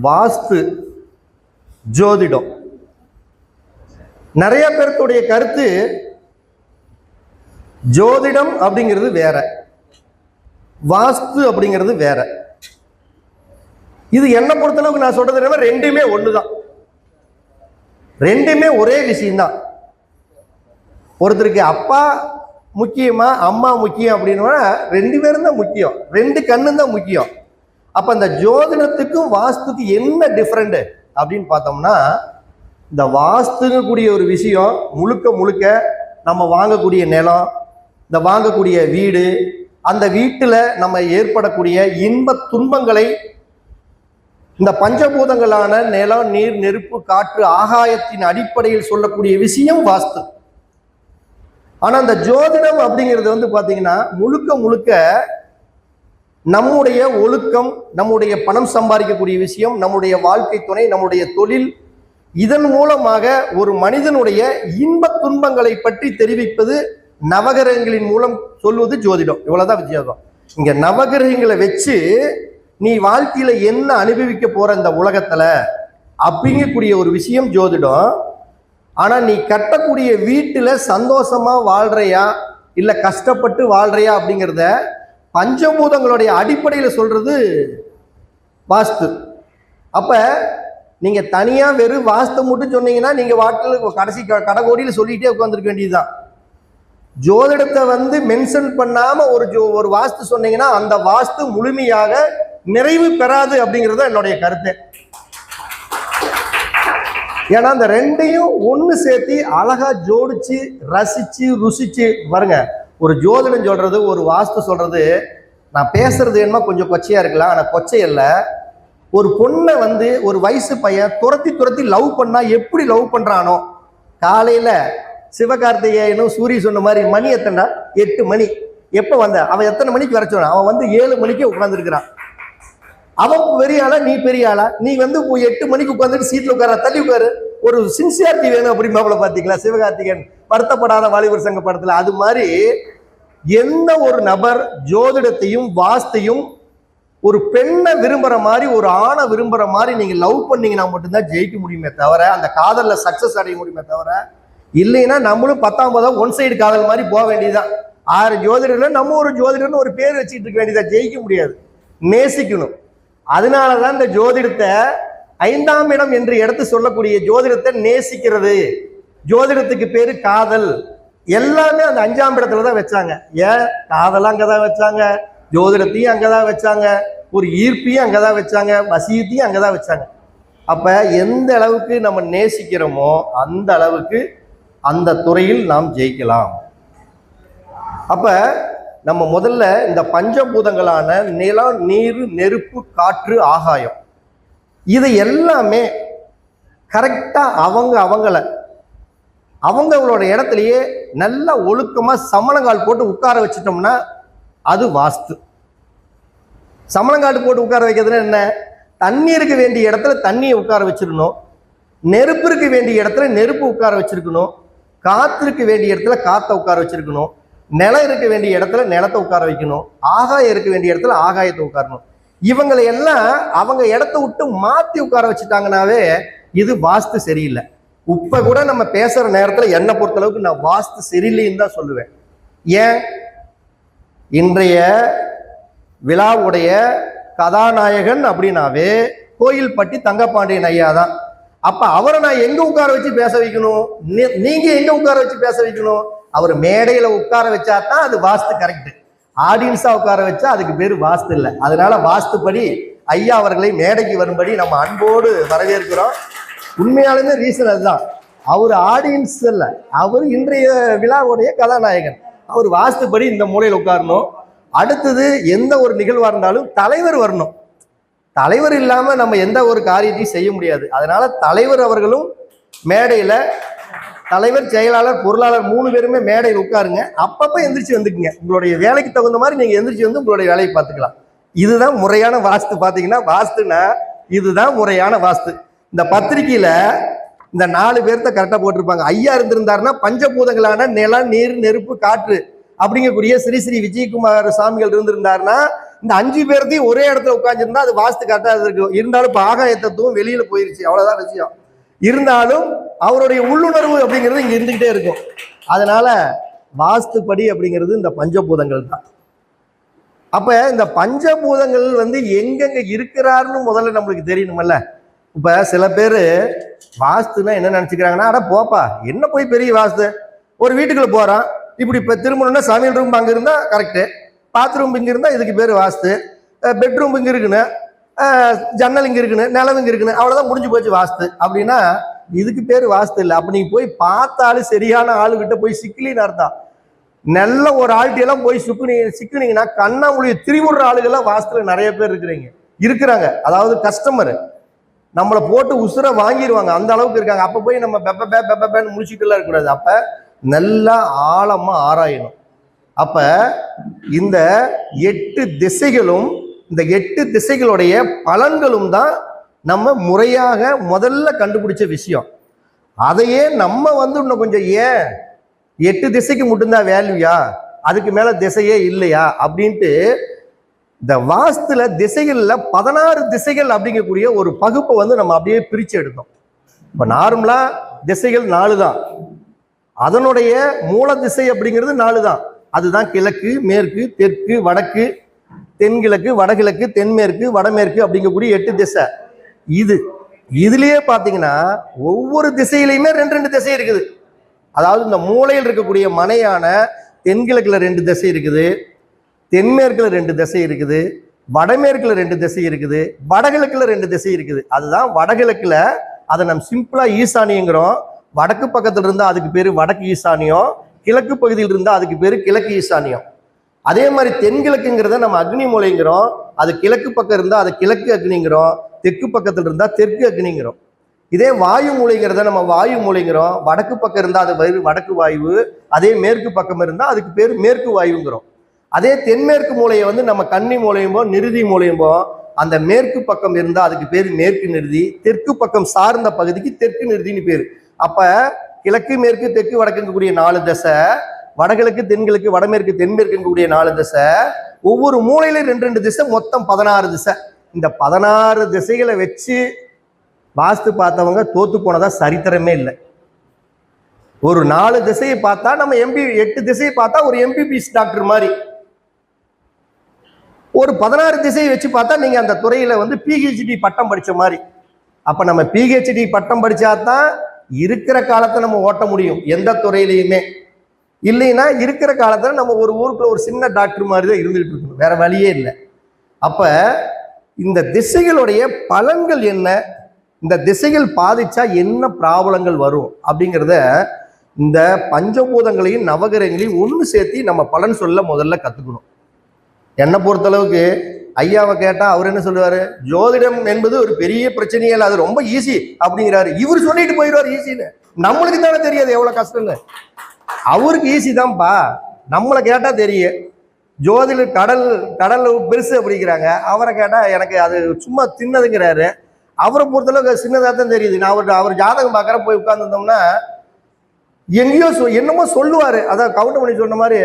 வாஸ்து, ஜோதிடம். நிறைய பேருடைய கருத்து ஜோதிடம் அப்படிங்கிறது வேற, வாஸ்து அப்படிங்கிறது வேற. இது என்ன பொறுத்தளவுக்கு நான் சொல்றது ரெண்டுமே ஒண்ணுதான், ரெண்டுமே ஒரே விஷயம்தான். ஒருத்தருக்கு அப்பா முக்கியமா அம்மா முக்கியம் அப்படின்னா ரெண்டு பேரும் தான் முக்கியம், ரெண்டு கண்ணு தான் முக்கியம். அப்ப இந்த ஜோதிடத்துக்கும் வாஸ்துக்கு என்ன டிஃபரெண்ட் அப்படின்னு பார்த்தோம்னா, இந்த வாஸ்துன்னு கூடிய ஒரு விஷயம் முழுக்க முழுக்க நம்ம வாங்கக்கூடிய நிலம், இந்த வாங்கக்கூடிய வீடு, அந்த வீட்டில் நம்ம ஏற்படக்கூடிய இன்ப துன்பங்களை இந்த பஞ்சபூதங்களான நிலம், நீர், நெருப்பு, காற்று, ஆகாயத்தின் அடிப்படையில் சொல்லக்கூடிய விஷயம் வாஸ்து. ஆனா இந்த ஜோதிடம் அப்படிங்கிறது பாத்தீங்கன்னா முழுக்க முழுக்க நம்முடைய ஒழுக்கம், நம்முடைய பணம் சம்பாதிக்கக்கூடிய விஷயம், நம்முடைய வாழ்க்கை துணை, நம்முடைய தொழில், இதன் மூலமாக ஒரு மனிதனுடைய இன்ப துன்பங்களை பற்றி தெரிவிப்பது நவகிரகங்களின் மூலம் சொல்வது ஜோதிடம். இவ்வளவுதான் வித்தியாசம். இங்க நவகிரகங்களை வச்சு நீ வாழ்க்கையில என்ன அனுபவிக்க போற இந்த உலகத்துல அப்படிங்கக்கூடிய ஒரு விஷயம் ஜோதிடம். ஆனா நீ கட்டக்கூடிய வீட்டுல சந்தோஷமா வாழ்றையா இல்ல கஷ்டப்பட்டு வாழ்றையா அப்படிங்கிறத பஞ்சபூதங்களுடைய அடிப்படையில சொல்றது வாஸ்து. அப்ப நீங்க தனியா வெறும் வாஸ்து மட்டும் சொன்னீங்கன்னா நீங்க வாட்டில் கடைசி கடைகோடியில சொல்லிட்டே உட்காந்துருக்க வேண்டியதுதான். ஜோதிடத்தை மென்ஷன் பண்ணாம ஒரு வாஸ்து சொன்னீங்கன்னா அந்த வாஸ்து முழுமையாக நிறைவு பெறாது அப்படிங்கிறது என்னுடைய கருத்து. ஏன்னா அந்த ரெண்டையும் ஒன்று சேர்த்து அழகா ஜோடிச்சு ரசிச்சு ருசிச்சு பாருங்க. ஒரு ஜோதிடம் சொல்றது, ஒரு வாஸ்து சொல்றது, நான் பேசுறது என்ன கொஞ்சம் கொச்சையா இருக்கலாம், ஆனா கொச்சை இல்ல. ஒரு பொண்ணை ஒரு வயசு பையன் துரத்தி துரத்தி லவ் பண்ணா எப்படி லவ் பண்றானோ, காலையில சிவகார்த்திகேயனும் சூரிய சொன்ன மாதிரி மணி எத்தனை 8 மணி, எப்ப வந்த அவன் எத்தனை மணிக்கு வர சொன்னான், அவன் 7 மணிக்கு உட்கார்ந்துருக்கிறான். அவன் பெரிய ஆளா நீ பெரிய ஆளா, நீ 8 மணிக்கு உட்காந்துட்டு சீட்ல உட்கார, தள்ளி உட்காரு. ஒரு சின்சியாரிட்டி வேணும் அப்படின்னு பாத்தீங்களா சிவகார்த்திகேயன் வருத்தப்படாத வாலிபர் சங்க படத்துல. அது மாதிரி எந்த ஒரு நபர் ஜோதிடத்தையும் வாஸ்தையும் ஒரு பெண்ணை விரும்புற மாதிரி ஒரு ஆணை விரும்புற மாதிரி நீங்க லவ் பண்ணீங்கன்னா மட்டும்தான் ஜெயிக்க முடியுமே தவிர, அந்த காதல்ல சக்சஸ் அடைய முடியுமே தவிர, இல்லைன்னா நம்மளும் 10 ஒன் சைடு காதல் மாதிரி போக வேண்டியதுதான். 6 ஜோதிடர்ல நம்ம ஒரு ஜோதிடர்னு ஒரு பேர் வச்சுட்டு இருக்க வேண்டியதா, ஜெயிக்க முடியாது. நேசிக்கணும். அதனாலதான் இந்த ஜோதிடத்தை 5ஆம் இடம் என்று எடுத்து சொல்லக்கூடிய ஜோதிடத்தை நேசிக்கிறது. ஜோதிடத்துக்கு பேரு காதல். எல்லாமே அந்த 5ஆம் இடத்துல தான் வச்சாங்க. ஏன் காதல் அங்கதான் வச்சாங்க, ஜோதிடத்தையும் அங்கதான் வச்சாங்க, ஒரு ஈர்ப்பையும் அங்கதான் வச்சாங்க, வசியத்தையும் அங்கதான் வச்சாங்க. அப்ப எந்த அளவுக்கு நம்ம நேசிக்கிறோமோ அந்த அளவுக்கு அந்த துறையில் நாம் ஜெயிக்கலாம். அப்ப நம்ம முதல்ல இந்த பஞ்சபூதங்களான நிலம், நீர், நெருப்பு, காற்று, ஆகாயம், இது எல்லாமே கரெக்டா அவங்களோட இடத்துலயே நல்ல ஒழுக்கமா சமணங்கால் போட்டு உட்கார வச்சிட்டோம்னா அது வாஸ்து. சமணங்கால் போட்டு உட்கார வைக்கிறதுனா என்ன, தண்ணீருக்கு வேண்டிய இடத்துல தண்ணியை உட்கார வச்சிருக்கணும், நெருப்பிற்கு வேண்டிய இடத்துல நெருப்பு உட்கார வச்சிருக்கணும், காத்திற்கு வேண்டிய இடத்துல காத்தை உட்கார வச்சிருக்கணும், நிலம் இருக்க வேண்டிய இடத்துல நிலத்தை உட்கார வைக்கணும், ஆகாயம் இருக்க வேண்டிய இடத்துல ஆகாயத்தை உட்காரணும். இவங்களை எல்லாம் அவங்க இடத்த விட்டு மாத்தி உட்கார வச்சுட்டாங்கன்னாவே இது வாஸ்து சரியில்லை. இப்ப கூட நம்ம பேசுற நேரத்துல என்னை பொறுத்தளவுக்கு நான் வாஸ்து சரியில்லைன்னு தான் சொல்லுவேன். ஏன், இன்றைய விழாவுடைய கதாநாயகன் அப்படின்னாவே கோயில்பட்டி தங்கப்பாண்டியன் ஐயா தான். அப்ப அவரை நான் எங்க உட்கார வச்சு பேச வைக்கணும், நீங்க எங்க உட்கார வச்சு பேச வைக்கணும்? அவர் மேடையில உட்கார வச்சா தான் அது வாஸ்து கரெக்ட். ஆடியன்ஸா உட்கார வச்சா அதுக்கு பேரு வாஸ்து இல்லை. அதனால வாஸ்துப்படி ஐயா அவர்களை மேடைக்கு வரும்படி நம்ம அன்போடு வரவேற்கிறோம். உண்மையாலுமே ரீசன் அதுதான். அவர் ஆடியன்ஸ் இல்ல, அவர் இன்றைய விழாவுடைய கதாநாயகன். அவர் வாஸ்துப்படி இந்த மூலையில் உட்காரணும். அடுத்தது எந்த ஒரு நிகழ்வா இருந்தாலும் தலைவர் வரணும். தலைவர் இல்லாம நம்ம எந்த ஒரு காரியத்தையும் செய்ய முடியாது. அதனால தலைவர் அவர்களும் மேடையில, தலைவர், செயலாளர், பொருளாளர் 3 பேருமே மேடையில் உட்காருங்க. அப்பப்ப எந்திரிச்சு வந்துக்குங்க. உங்களுடைய வேலைக்கு தகுந்த மாதிரி நீங்க எந்திரிச்சு உங்களுடைய வேலையை பார்த்துக்கலாம். இதுதான் முறையான வாஸ்து. பாத்தீங்கன்னா வாஸ்துனா இதுதான் முறையான வாஸ்து. இந்த பத்திரிகையில இந்த 4 பேர்த்த கரெக்டா போட்டிருப்பாங்க. ஐயா இருந்திருந்தாருன்னா பஞ்சபூதங்களான நிலம், நீர், நெருப்பு, காற்று அப்படிங்கக்கூடிய ஸ்ரீ ஸ்ரீ விஜயகுமார் சாமிகள் இருந்திருந்தாருன்னா இந்த 5 பேர்த்தையும் ஒரே இடத்துல உட்காந்துருந்தா அது வாஸ்து கரெக்டாக இருக்கும். இருந்தாலும் இப்போ ஆகாய தத்துவம் வெளியில போயிருச்சு, அவ்வளவுதான் விஷயம். இருந்தாலும் அவருடைய உள்ளுணர்வு அப்படிங்கிறது இங்க இருந்துகிட்டே இருக்கும். அதனால வாஸ்துப்படி அப்படிங்கிறது இந்த பஞ்சபூதங்கள் தான். அப்ப இந்த பஞ்சபூதங்கள் வந்து எங்கெங்க இருக்கிறாருன்னு முதல்ல நம்மளுக்கு தெரியணுமல்ல. இப்ப சில பேர் வாஸ்துன்னா என்ன நினைச்சுக்கிறாங்கன்னா, அட போப்பா என்ன போய் பெரிய வாஸ்து, ஒரு வீட்டுக்குள்ள போறான், இப்படி இப்ப திரும்பணும்னா சமையல் ரூம் அங்க இருந்தா கரெக்டு, பாத்ரூம் இங்க இருந்தா இதுக்கு பேர் வாஸ்து, பெட்ரூம் இங்க இருக்குன்னு, ஜன்னல் இங்க இருக்குன்னு, நிலவு இங்க இருக்குன்னு, அவ்வளவுதான் முடிஞ்சு போச்சு வாஸ்து அப்படின்னா இதுக்கு பேர் வாஸ்து இல்லை. அப்ப நீங்க போய் பார்த்தாலும் சரியான ஆளுகிட்ட போய் சிக்கலின்னு அர்த்தம். நல்ல ஒரு ஆள்கிட்டெல்லாம் போய் சிக்குனீங்கன்னா கண்ணாமொழியை திரிவுற ஆளுகள்லாம் வாஸ்துல நிறைய பேர் இருக்கிறாங்க. அதாவது கஸ்டமர் நம்மளை போட்டு உசுர வாங்கிடுவாங்க, அந்த அளவுக்கு இருக்காங்க. அப்ப போய் நம்ம பெப்பன்னு முடிச்சுட்டு எல்லாம் இருக்கக்கூடாது. அப்ப நல்லா ஆழமா ஆராயணும். அப்ப இந்த 8 திசைகளும், இந்த 8 திசைகளுடைய பலன்களும் தான் நம்ம முறையாக முதல்ல கண்டுபிடிச்ச விஷயம். அதையே நம்ம வந்து இன்னும் கொஞ்சம் ஏன் 8 திசைக்கு மட்டும்தான் வேல்யூயா, அதுக்கு மேல திசையே இல்லையா அப்படின்ட்டு இந்த வாஸ்துல திசைகள்ல 16 திசைகள் அப்படிங்கக்கூடிய ஒரு பகுப்பை வந்து நம்ம அப்படியே பிரிச்சு எடுத்தோம். இப்ப நார்மலா திசைகள் 4 தான், அதனுடைய மூல திசை அப்படிங்கிறது 4 தான். அதுதான் கிழக்கு, மேற்கு, தெற்கு, வடக்கு, தென்கிழக்கு, வடகிழக்கு, தென்மேற்கு, வடமேற்கு அப்படிங்கக்கூடிய 8 திசை. இதுலயே பாத்தீங்கன்னா ஒவ்வொரு திசையிலையுமே 2 திசை இருக்குது. அதாவது இந்த மூலையில் இருக்கக்கூடிய மனையான தென்கிழக்குல 2 திசை இருக்குது, தென்மேற்குல 2 திசை இருக்குது, வடமேற்குல 2 திசை இருக்குது, வடகிழக்குல 2 திசை இருக்குது. அதுதான் வடகிழக்குல அதை நம்ம சிம்பிளா ஈசானியங்கிறோம். வடக்கு பக்கத்துல இருந்தா அதுக்கு பேரு வடக்கு ஈசானியம், கிழக்கு பகுதியில் இருந்தா அதுக்கு பேரு கிழக்கு ஈசானியம். அதே மாதிரி தென்கிழக்குங்கிறத நம்ம அக்னி மூலைங்கிறோம், அது கிழக்கு பக்கம் இருந்தா அது கிழக்கு அக்னிங்கிறோம், தெற்கு பக்கத்துல இருந்தா தெற்கு அக்னிங்கிறோம். இதே வாயு மூலைங்கிறத நம்ம வாயு மூலைங்கிறோம், வடக்கு பக்கம் இருந்தா அது வடக்கு வாயு, அதே மேற்கு பக்கம் இருந்தா அதுக்கு பேர் மேற்கு வாயுங்கிறோம். அதே தென்மேற்கு மூலையை வந்து நம்ம கன்னி மூலையும்போ நிருதி மூலையும்போ, அந்த மேற்கு பக்கம் இருந்தா அதுக்கு பேர் மேற்கு நிருதி, தெற்கு பக்கம் சார்ந்த பகுதிக்கு தெற்கு நிருதின்னு பேரு. அப்ப கிழக்கு மேற்கு தெற்கு வடக்குங்கக்கூடிய 4 திசை, வடகிழக்கு தென்கிழக்கு வடமேற்கு தென்மேற்குங்கக்கூடிய 4 திசை, ஒவ்வொரு மூலையிலும் 2 திசை, மொத்தம் 16 திசை. இந்த 16 திசைகளை வச்சு வாஸ்து பார்த்தவங்க தோத்து போனதா சரித்திரமே இல்லை. ஒரு 4 திசையை பார்த்தா நம்ம 8 திசையை பார்த்தா ஒரு எம்பிபிஎஸ் டாக்டர் மாதிரி, ஒரு 16 திசையை வச்சு பார்த்தா நீங்க அந்த துறையில வந்து பிஹெச்டி பட்டம் படிச்ச மாதிரி. அப்ப நம்ம பிஹெச்டி பட்டம் படிச்சாதான் இருக்கிற காலத்தை நம்ம ஓட்ட முடியும் எந்த துறையிலையுமே. இல்லைன்னா இருக்கிற காலத்துல நம்ம ஒரு ஊருக்குள்ள ஒரு சின்ன டாக்டர் மாதிரி தான் இருந்துகிட்டு இருக்கணும், வேற வழியே இல்லை. அப்ப இந்த திசைகளுடைய பலன்கள் என்ன, இந்த திசைகள் பாதிச்சா என்ன ப்ராப்ளங்கள் வரும் அப்படிங்கிறத இந்த பஞ்சபூதங்களையும் நவகிரகங்களையும் ஒன்று சேர்த்து நம்ம பலன் சொல்ல முதல்ல கத்துக்கணும். என்னை பொறுத்தளவுக்கு ஐயாவை கேட்டா அவர் என்ன சொல்லுவாரு, ஜோதிடம் என்பது ஒரு பெரிய பிரச்சனையே இல்லை, அது ரொம்ப ஈஸி அப்படிங்கிறாரு. இவர் சொல்லிட்டு போயிடுவார் ஈஸின்னு. நம்மளுக்கு தானே தெரியாது எவ்வளவு கஷ்டம்னு. அவருக்கு ஈஸி தான்ப்பா, நம்மளை கேட்டா தெரியும். ஜோதிட கடல் பெருசு அப்படிங்கிறாங்க, அவரை கேட்டா எனக்கு அது சும்மா தின்னதுங்கிறாரு. அவரை பொறுத்தளவுக்கு சின்னதாக தான் தெரியுது. நான் அவர் ஜாதகம் பார்க்குற போய் உட்கார்ந்துருந்தோம்னா எங்கேயோ என்னமோ சொல்லுவாரு, அதான் கவுண்டர் பண்ணி சொன்ன மாதிரி.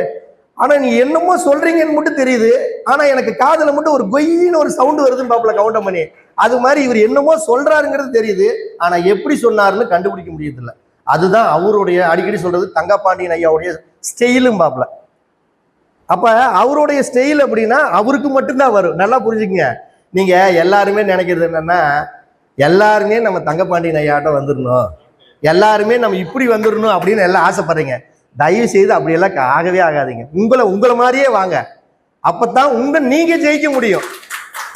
ஆனா நீ என்னமோ சொல்றீங்கன்னு மட்டும் தெரியுது, ஆனா எனக்கு காதுல மட்டும் ஒரு கொய்யின்னு ஒரு சவுண்டு வருதுன்னு பாப்பல கவுண்டர் பண்ணி. அது மாதிரி இவர் என்னமோ சொல்றாருங்கிறது தெரியுது, ஆனா எப்படி சொன்னாருன்னு கண்டுபிடிக்க முடியதில்லை. அதுதான் அவருடைய அடிக்கடி சொல்றது தங்கப்பாண்டியன் ஐயாவுடைய ஸ்டைலும் பாப்பல. அப்ப அவருடைய ஸ்டைல் அப்படின்னா அவருக்கு மட்டும்தான் வரும். நல்லா புரிஞ்சுக்கங்க. நீங்க எல்லாருமே நினைக்கிறது என்னன்னா, எல்லாருமே நம்ம தங்கப்பாண்டியன் ஐயாட்ட வந்துடணும், எல்லாருமே நம்ம இப்படி வந்துடணும் அப்படின்னு எல்லாம் ஆசைப்படுறீங்க. தயவு செய்து அப்படியெல்லாம் ஆகவே ஆகாதீங்க. உங்களை மாதிரியே வாங்க, அப்பதான் நீங்க ஜெயிக்க முடியும்.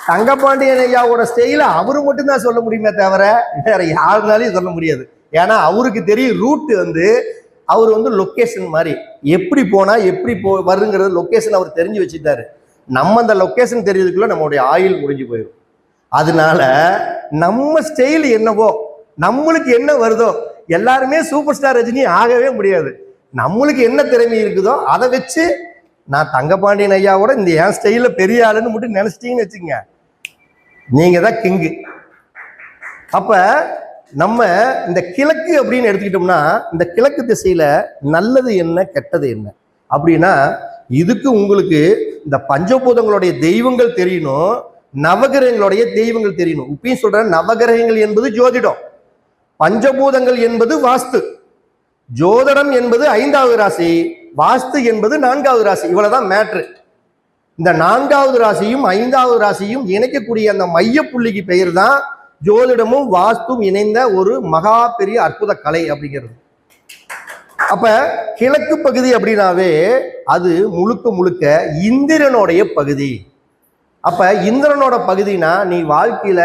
தங்கப்பாண்டியன் ஐயாவோட ஸ்டைல அவரு மட்டும்தான் சொல்ல முடியுமே தவிர வேற யாருனாலையும் சொல்ல முடியாது. ஏன்னா அவருக்கு தெரியும் ரூட் அவர் லொக்கேஷன் மாதிரி, எப்படி போனா எப்படி வருங்கிறது லொக்கேஷன் அவர் தெரிஞ்சு வச்சுட்டாரு. நம்ம அந்த லொக்கேஷன் தெரியறதுக்குள்ள நம்மளுடைய ஆயுள் முடிஞ்சு போயிடும். அதனால நம்ம ஸ்டைல் என்னவோ, நம்மளுக்கு என்ன வருதோ, எல்லாருமே சூப்பர் ஸ்டார் ரஜினி ஆகவே முடியாது. நம்மளுக்கு என்ன திறமை இருக்குதோ அதை வச்சு நான் தங்கப்பாண்டியன் ஐயாவோட இந்த என் ஸ்டைல பெரிய ஆளுன்னு மட்டும் நினைச்சிட்டீங்கன்னு வச்சுக்கோங்க, நீங்க தான் கிங்கு. அப்ப நம்ம இந்த கிழக்கு அப்படின்னு எடுத்துக்கிட்டோம்னா, இந்த கிழக்கு திசையில நல்லது என்ன கெட்டது என்ன அப்படின்னா, இதுக்கு உங்களுக்கு இந்த பஞ்சபூதங்களுடைய தெய்வங்கள் தெரியணும், நவகிரகங்களுடைய தெய்வங்கள் தெரியணும். இப்பயும் சொல்றேன், நவகிரகங்கள் என்பது ஜோதிடம், பஞ்சபூதங்கள் என்பது வாஸ்து, ஜோதிடம் என்பது 5வது ராசி, வாஸ்து என்பது 4வது ராசி. இவ்வளவுதான் மேட்ரு. இந்த 4வது ராசியும் 5வது ராசியும் இணைக்கக்கூடிய அந்த மைய புள்ளிக்கு பெயர் தான் ஜோதிடமும் வாஸ்துவும் இணைந்த ஒரு மகா பெரிய அற்புத கலை அப்படிங்கிறது. அப்ப கிழக்கு பகுதி அப்படின்னாவே அது முழுக்க முழுக்க இந்திரனுடைய பகுதி. அப்ப இந்திரனோட பகுதினா நீ வாழ்க்கையில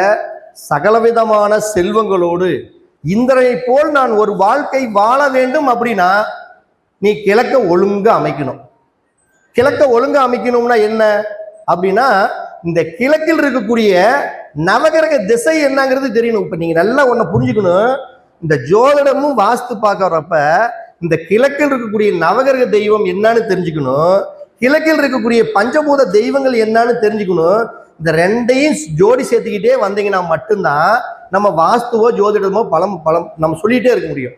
சகலவிதமான செல்வங்களோடு இந்திரனை போல் நான் ஒரு வாழ்க்கை வாழ வேண்டும் அப்படின்னா நீ கிழக்க ஒழுங்கா அமைக்கணும். கிழக்க ஒழுங்கா அமைக்கணும்னா என்ன அப்படின்னா இந்த கிழக்கில் இருக்கக்கூடிய நவகிரக திசை என்னங்கிறது தெரியணும். இப்ப நீங்க நல்லா ஒண்ணு புரிஞ்சுக்கணும், இந்த ஜோதிடமும் வாஸ்து பார்க்கறப்ப இந்த கிழக்கில் இருக்கக்கூடிய நவகிரக தெய்வம் என்னன்னு தெரிஞ்சுக்கணும், கிழக்கில் இருக்கக்கூடிய பஞ்சபூத தெய்வங்கள் என்னன்னு தெரிஞ்சுக்கணும். இந்த ரெண்டையும் ஜோடி சேர்த்துக்கிட்டே வந்தீங்கன்னா மட்டும்தான் நம்ம வாஸ்துவோ ஜோதிடமோ பலம் நம்ம சொல்லிட்டே இருக்க முடியும்.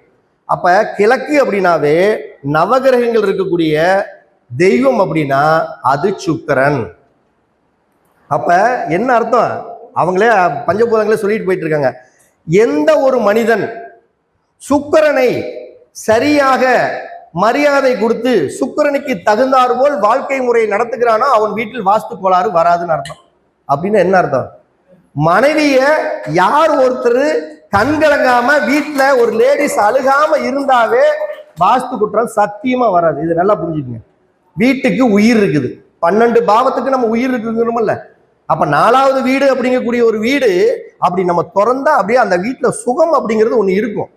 அப்ப கிழக்கு அப்படின்னாவே நவகிரகங்கள் இருக்கக்கூடிய தெய்வம் அப்படின்னா அது சுக்கிரன். அப்ப என்ன அர்த்தம், அவங்களே பஞ்சபூதங்களே சொல்லிட்டு போயிட்டு இருக்காங்க. எந்த ஒரு மனிதன் சுக்கிரனை சரியாக மரியாதை கொடுத்து சுக்கிரனுக்கு தகுந்தாறு போல் வாழ்க்கை முறையை நடத்துகிறானோ அவன் வீட்டில் வாஸ்து கோளாறு வராதுன்னு அர்த்தம். அப்படின்னு என்ன அர்த்தம், மனைவிய யார் ஒருத்தர் கண்கலங்காம வீட்டுல ஒரு லேடிஸ் அழுகாம இருந்தாவே வாஸ்து குற்றம் சத்தியமா வராது. இது நல்லா புரிஞ்சுக்கங்க. வீட்டுக்கு உயிர் இருக்குது, 12 பாவத்துக்கு நம்ம உயிர் இருக்குங்கிறோம்ல. அப்ப 4வது வீடு அப்படிங்கக்கூடிய ஒரு வீடு அப்படி நம்ம திறந்தா அப்படியே அந்த வீட்டுல சுகம் அப்படிங்கிறது ஒண்ணு இருக்கும்.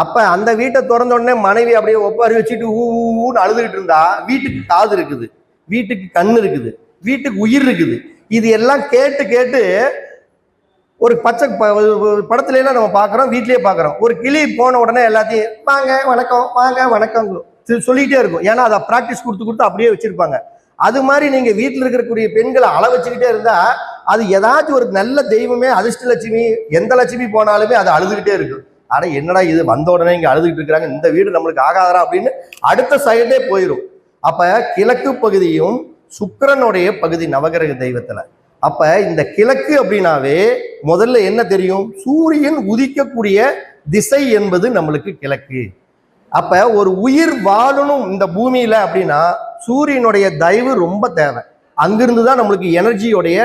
அப்ப அந்த வீட்டை திறந்த உடனே மனைவி அப்படியே ஒப்பாரி வச்சுட்டு ஊன்னு அழுதுகிட்டு இருந்தா வீட்டுக்கு காது இருக்குது, வீட்டுக்கு கண்ணு இருக்குது, வீட்டுக்கு உயிர் இருக்குது. இது எல்லாம் கேட்டு கேட்டு ஒரு பச்சை படத்துல எல்லாம் நம்ம பாக்குறோம், வீட்லயே பாக்குறோம். ஒரு கிளி போன உடனே எல்லாத்தையும் வாங்க வணக்கம் வாங்க வணக்கம் சொல்லிட்டே இருக்கும். ஏன்னா அதை பிராக்டிஸ் கொடுத்து அப்படியே வச்சிருப்பாங்க. அது மாதிரி நீங்க வீட்டில் இருக்கக்கூடிய பெண்களை அள வச்சுக்கிட்டே இருந்தா அது ஏதாச்சும் ஒரு நல்ல தெய்வமே அதிர்ஷ்ட லட்சுமி எந்த லட்சுமி போனாலுமே அது அழுதுகிட்டே இருக்கு. ஆனா என்னடா இது வந்த உடனே இங்க அழுதுகிட்டு இருக்கிறாங்க, இந்த வீடு நம்மளுக்கு ஆகாதரா அப்படின்னு அடுத்த சைடே போயிடும். அப்ப கிழக்கு பகுதியும் சுக்கிரனுடைய பகுதி நவகிரக தெய்வத்துல. அப்ப இந்த கிழக்கு அப்படின்னாவே முதல்ல என்ன தெரியும், சூரியன் உதிக்கக்கூடிய திசை என்பது நம்மளுக்கு கிழக்கு. அப்ப ஒரு உயிர் வாழணும் இந்த பூமியில அப்படின்னா சூரியனுடைய தயவு ரொம்ப தேவை. அங்கிருந்து தான் நம்மளுக்கு எனர்ஜியோடைய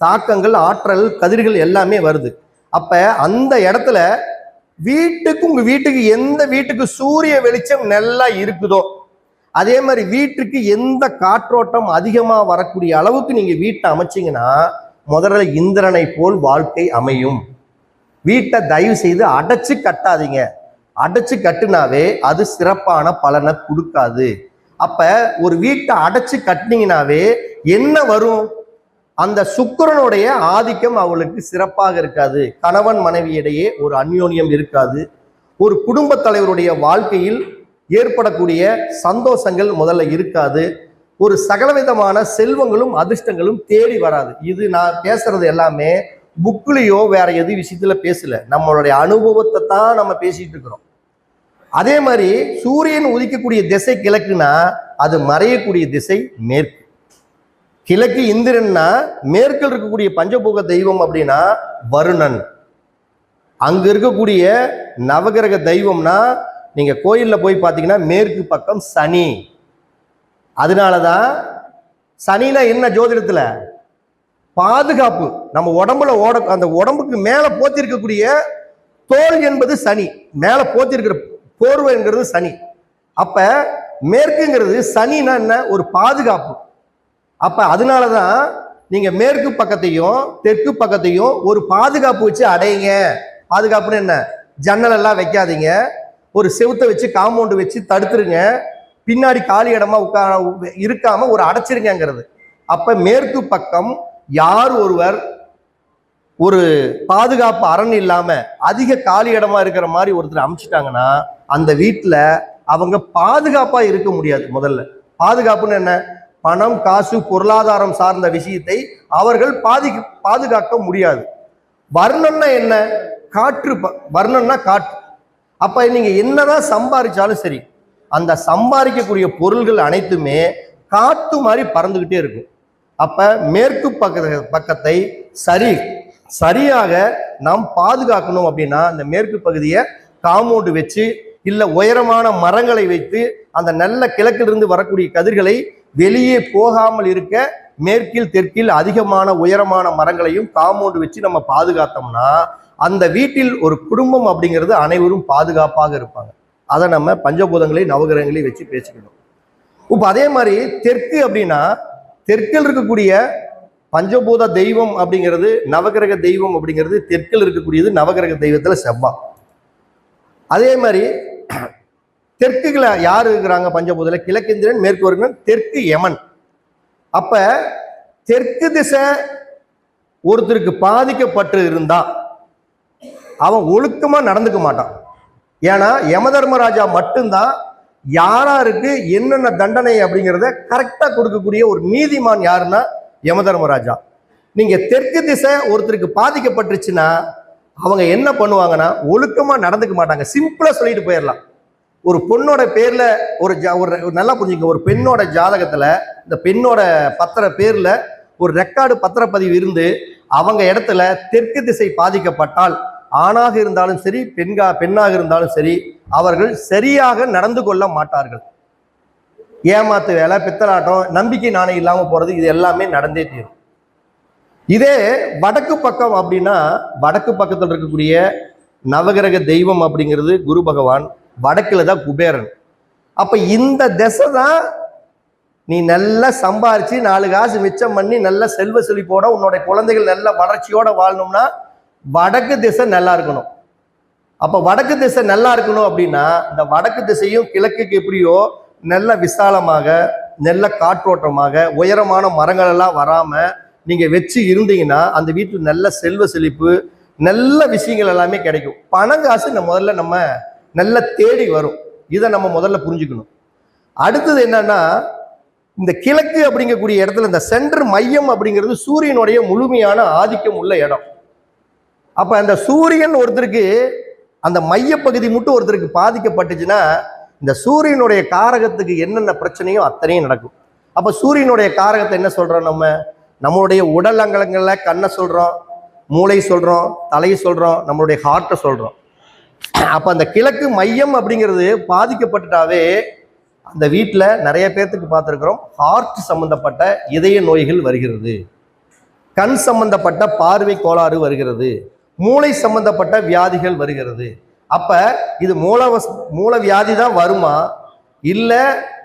தாக்கங்கள், ஆற்றல், கதிர்கள் எல்லாமே வருது. அப்ப அந்த இடத்துல உங்க வீட்டுக்கு எந்த வீட்டுக்கு சூரிய வெளிச்சம் நல்லா இருக்குதோ அதே மாதிரி வீட்டுக்கு எந்த காற்றோட்டம் அதிகமா வரக்கூடிய அளவுக்கு நீங்க வீட்டை அமைச்சிங்கன்னா முதல்ல இந்திரனை போல் வாழ்க்கை அமையும். வீட்டை தயவு செய்து அடைச்சு கட்டாதீங்க. அடைச்சு கட்டுனாவே அது சிறப்பான பலனை கொடுக்காது. அப்ப ஒரு வீட்டை அடைச்சு கட்டினீங்கன்னாவே என்ன வரும், அந்த சுக்கிரனுடைய ஆதிக்கம் அவளுக்கு சிறப்பாக இருக்காது. கணவன் மனைவியிடையே ஒரு அந்யோன்யம் இருக்காது. ஒரு குடும்ப தலைவருடைய வாழ்க்கையில் ஏற்படக்கூடிய சந்தோஷங்கள் முதல்ல இருக்காது. ஒரு சகலவிதமான செல்வங்களும் அதிர்ஷ்டங்களும் தேடி வராது. இது நான் பேசுறது எல்லாமே புக்லயோ வேற எது விஷயத்துல பேசல, நம்மளுடைய அனுபவத்தை தான் நம்ம பேசிட்டு இருக்கிறோம். அதே மாதிரி சூரியன் உதிக்கக்கூடிய திசை கிழக்குனா அது மறையக்கூடிய திசை மேற்கு. கிழக்கு இந்திரன்னா மேற்கில் இருக்கக்கூடிய பஞ்சபூக தெய்வம் அப்படின்னா வருணன். அங்க இருக்கக்கூடிய நவகிரக தெய்வம்னா நீங்க கோயில்ல போய் பார்த்தீங்கன்னா மேற்கு பக்கம் சனி. அதனாலதான் சனினா என்ன ஜோதிடத்துல பாதுகாப்பு. நம்ம உடம்புல அந்த உடம்புக்கு மேல போத்தி இருக்கக்கூடிய தோல் என்பது சனி, மேல போத்தி இருக்கிற போர்வைங்கிறது சனி. அப்ப மேற்குங்கிறது சனினா என்ன, ஒரு பாதுகாப்பு. அப்ப அதனாலதான் நீங்க மேற்கு பக்கத்தையும் தெற்கு பக்கத்தையும் ஒரு பாதுகாப்பு வச்சு அடையுங்க. பாதுகாப்புன்னு என்ன, ஜன்னல் எல்லாம் வைக்காதீங்க, ஒரு செவுத்தை வச்சு காம்பவுண்டு வச்சு தடுத்துருங்க, பின்னாடி காலி இடமா இருக்காம ஒரு அடைச்சிருங்கிறது. அப்ப மேற்கு பக்கம் யார் ஒருவர் ஒரு பாதுகாப்பு அரண் இல்லாம அதிக காலி இடமா இருக்கிற மாதிரி ஒருத்தர் அமைச்சிட்டாங்கன்னா அந்த வீட்டுல அவங்க பாதுகாப்பா இருக்க முடியாது. முதல்ல பாதுகாப்புன்னு என்ன, பணம் காசு பொருளாதாரம் சார்ந்த விஷயத்தை அவர்கள் பாதுகாக்க முடியாது. வர்ணம்னா என்ன, காற்று. வர்ணம்னா காற்று. அப்ப நீங்க என்னதான் சம்பாதிச்சாலும் சரி அந்த சம்பாதிக்கக்கூடிய பொருள்கள் அனைத்துமே காத்து மாதிரி பறந்துகிட்டே இருக்கும். அப்ப மேற்கு பக்கத்தை சரியாக நாம் பாதுகாக்கணும் அப்படின்னா அந்த மேற்கு பகுதியை காம்பவுண்டு வச்சு இல்ல உயரமான மரங்களை வைத்து அந்த நல்ல கிழக்கிலிருந்து வரக்கூடிய கதிர்களை வெளியே போகாமல் இருக்க மேற்கில் தெற்கில் அதிகமான உயரமான மரங்களையும் காம்பவுண்டு வச்சு நம்ம பாதுகாத்தோம்னா அந்த வீட்டில் ஒரு குடும்பம் அப்படிங்கிறது அனைவரும் பாதுகாப்பாக இருப்பாங்க. அதை நம்ம பஞ்சபூதங்களை நவகிரகங்களை வச்சு பேசிக்கணும். இப்போ அதே மாதிரி தெற்கு அப்படின்னா தெற்கில் இருக்கக்கூடிய பஞ்சபூத தெய்வம் அப்படிங்கிறது நவகிரக தெய்வம் அப்படிங்கிறது தெற்கில் இருக்கக்கூடியது நவகிரக தெய்வத்துல செவ்வாய். அதே மாதிரி தெற்குல யார் இருக்கிறாங்க பஞ்சபூதத்துல? கிழக்கிந்திரன், மேற்கு வருகிறன், தெற்கு யமன். அப்ப தெற்கு திசை ஒருத்தருக்கு பாதிக்கப்பட்டு இருந்தா அவன் ஒழுக்கமா நடந்துக்க மாட்டான். ஏன்னா யமதர்மராஜா மட்டும்தான் யாராருக்கு என்னென்ன தண்டனை அப்படிங்கிறத கரெக்டா கொடுக்கக்கூடிய ஒரு நீதிமான் யாருன்னா யமதர்மராஜா. நீங்க தெற்கு திசை ஒருத்தருக்கு பாதிக்கப்பட்டுருச்சுன்னா அவங்க என்ன பண்ணுவாங்கன்னா ஒழுக்கமா நடந்துக்க மாட்டாங்க. சிம்பிளா சொல்லிட்டு போயிடலாம். ஒரு பொண்ணோட பேர்ல ஒரு நல்லா புரிஞ்சுங்க, ஒரு பெண்ணோட ஜாதகத்துல இந்த பெண்ணோட பத்திர பேர்ல ஒரு ரெக்கார்டு பத்திரப்பதிவு இருந்து அவங்க இடத்துல தெற்கு திசை பாதிக்கப்பட்டால் ஆணாக இருந்தாலும் சரி பெண்ணாக இருந்தாலும் சரி அவர்கள் சரியாக நடந்து கொள்ள மாட்டார்கள். ஏமாத்து வேலை, பித்தலாட்டம், நம்பிக்கை நாணயம் இல்லாம போறது, இது எல்லாமே நடந்தே தீரும். இதே வடக்கு பக்கம் அப்படின்னா வடக்கு பக்கத்தில் இருக்கக்கூடிய நவகிரக தெய்வம் அப்படிங்கிறது குரு பகவான், வடக்குல தான் குபேரன். அப்ப இந்த திசை தான் நீ நல்லா சம்பாரிச்சு 4 காசு மிச்சம் பண்ணி நல்ல செல்வ செழிப்போட உன்னோட குழந்தைகள் நல்ல வளர்ச்சியோட வாழணும்னா வடக்கு திசை நல்லா இருக்கணும். அப்ப வடக்கு திசை நல்லா இருக்கணும் அப்படின்னா இந்த வடக்கு திசையும் கிழக்குக்கு எப்படியோ நல்ல விசாலமாக நல்ல காற்றோட்டமாக உயரமான மரங்கள் எல்லாம் வராம நீங்க வச்சு இருந்தீங்கன்னா அந்த வீட்டில் நல்ல செல்வ செழிப்பு நல்ல விஷயங்கள் எல்லாமே கிடைக்கும். பணம் காசு முதல்ல நம்ம நல்ல தேடி வரும். இதை நம்ம முதல்ல புரிஞ்சுக்கணும். அடுத்தது என்னன்னா இந்த கிழக்கு அப்படிங்கக்கூடிய இடத்துல இந்த சென்டர் மையம் அப்படிங்கிறது சூரியனுடைய முழுமையான ஆதிக்கம் உள்ள இடம். அப்ப அந்த சூரியன் ஒருத்தருக்கு அந்த மையப்பகுதி மட்டும் ஒருத்தருக்கு பாதிக்கப்பட்டுச்சுன்னா இந்த சூரியனுடைய காரகத்துக்கு என்னென்ன பிரச்சனையோ அத்தனையும் நடக்கும். அப்ப சூரியனுடைய காரகத்தை என்ன சொல்றோம்? நம்மளுடைய உடல் அங்கலங்கள்ல கண்ணை சொல்றோம், மூளை சொல்றோம், தலையை சொல்றோம், நம்மளுடைய ஹார்ட்டை சொல்றோம். அப்ப அந்த கிழக்கு மையம் அப்படிங்கிறது பாதிக்கப்பட்டுட்டாவே அந்த வீட்டில் நிறைய பேர்த்துக்கு பார்த்துருக்கிறோம் ஹார்ட் சம்பந்தப்பட்ட இதய நோய்கள் வருகிறது, கண் சம்பந்தப்பட்ட பார்வை கோளாறு வருகிறது, மூளை சம்பந்தப்பட்ட வியாதிகள் வருகிறது. அப்ப இது மூல வியாதி தான் வருமா, இல்ல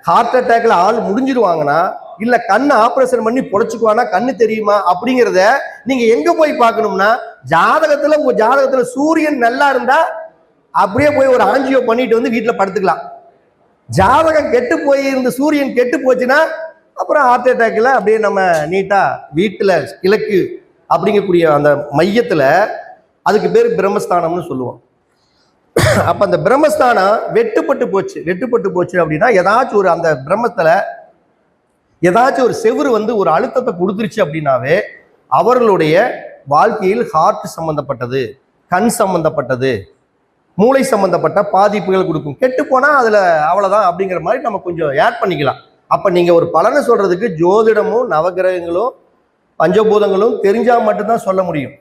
ஹார்ட் அட்டாக்ல ஆள் முடிஞ்சிருவாங்கன்னா, இல்ல கண்ணு ஆபரேஷன் பண்ணி பொழைச்சுக்குவானா, கண்ணு தெரியுமா அப்படிங்கிறத நீங்க எங்க போய் பார்க்கணும்னா ஜாதகத்துல உங்க ஜாதகத்துல சூரியன் நல்லா இருந்தா அப்படியே போய் ஒரு ஆஞ்சியோ பண்ணிட்டு வந்து வீட்டுல படுத்துக்கலாம். ஜாதகம் கெட்டு போய் இருந்து சூரியன் கெட்டு போச்சுன்னா அப்புறம் ஹார்ட் அட்டாக்ல அப்படியே நம்ம நீட்டா வீட்டுல கிழக்கு அப்படிங்கக்கூடிய அந்த மையத்துல அதுக்கு பேர் பிரம்மஸ்தானம்னு சொல்லுவோம். அப்ப அந்த பிரம்மஸ்தானம் வெட்டுப்பட்டு போச்சு அப்படின்னா ஏதாச்சும் ஒரு அந்த பிரம்மத்துல ஏதாச்சும் ஒரு செவுறு வந்து ஒரு அழுத்தத்தை கொடுத்துருச்சு அப்படின்னாவே அவர்களுடைய வாழ்க்கையில் ஹார்ட் சம்பந்தப்பட்டது, கண் சம்பந்தப்பட்டது, மூளை சம்பந்தப்பட்ட பாதிப்புகள் கொடுக்கும். கெட்டு போனா அதுல அவ்வளவுதான் அப்படிங்கிற மாதிரி நம்ம கொஞ்சம் ஆட் பண்ணிக்கலாம். அப்ப நீங்க ஒரு பலனை சொல்றதுக்கு ஜோதிடமும் நவகிரகங்களும் பஞ்சபூதங்களும் தெரிஞ்சா மட்டும்தான் சொல்ல முடியும்.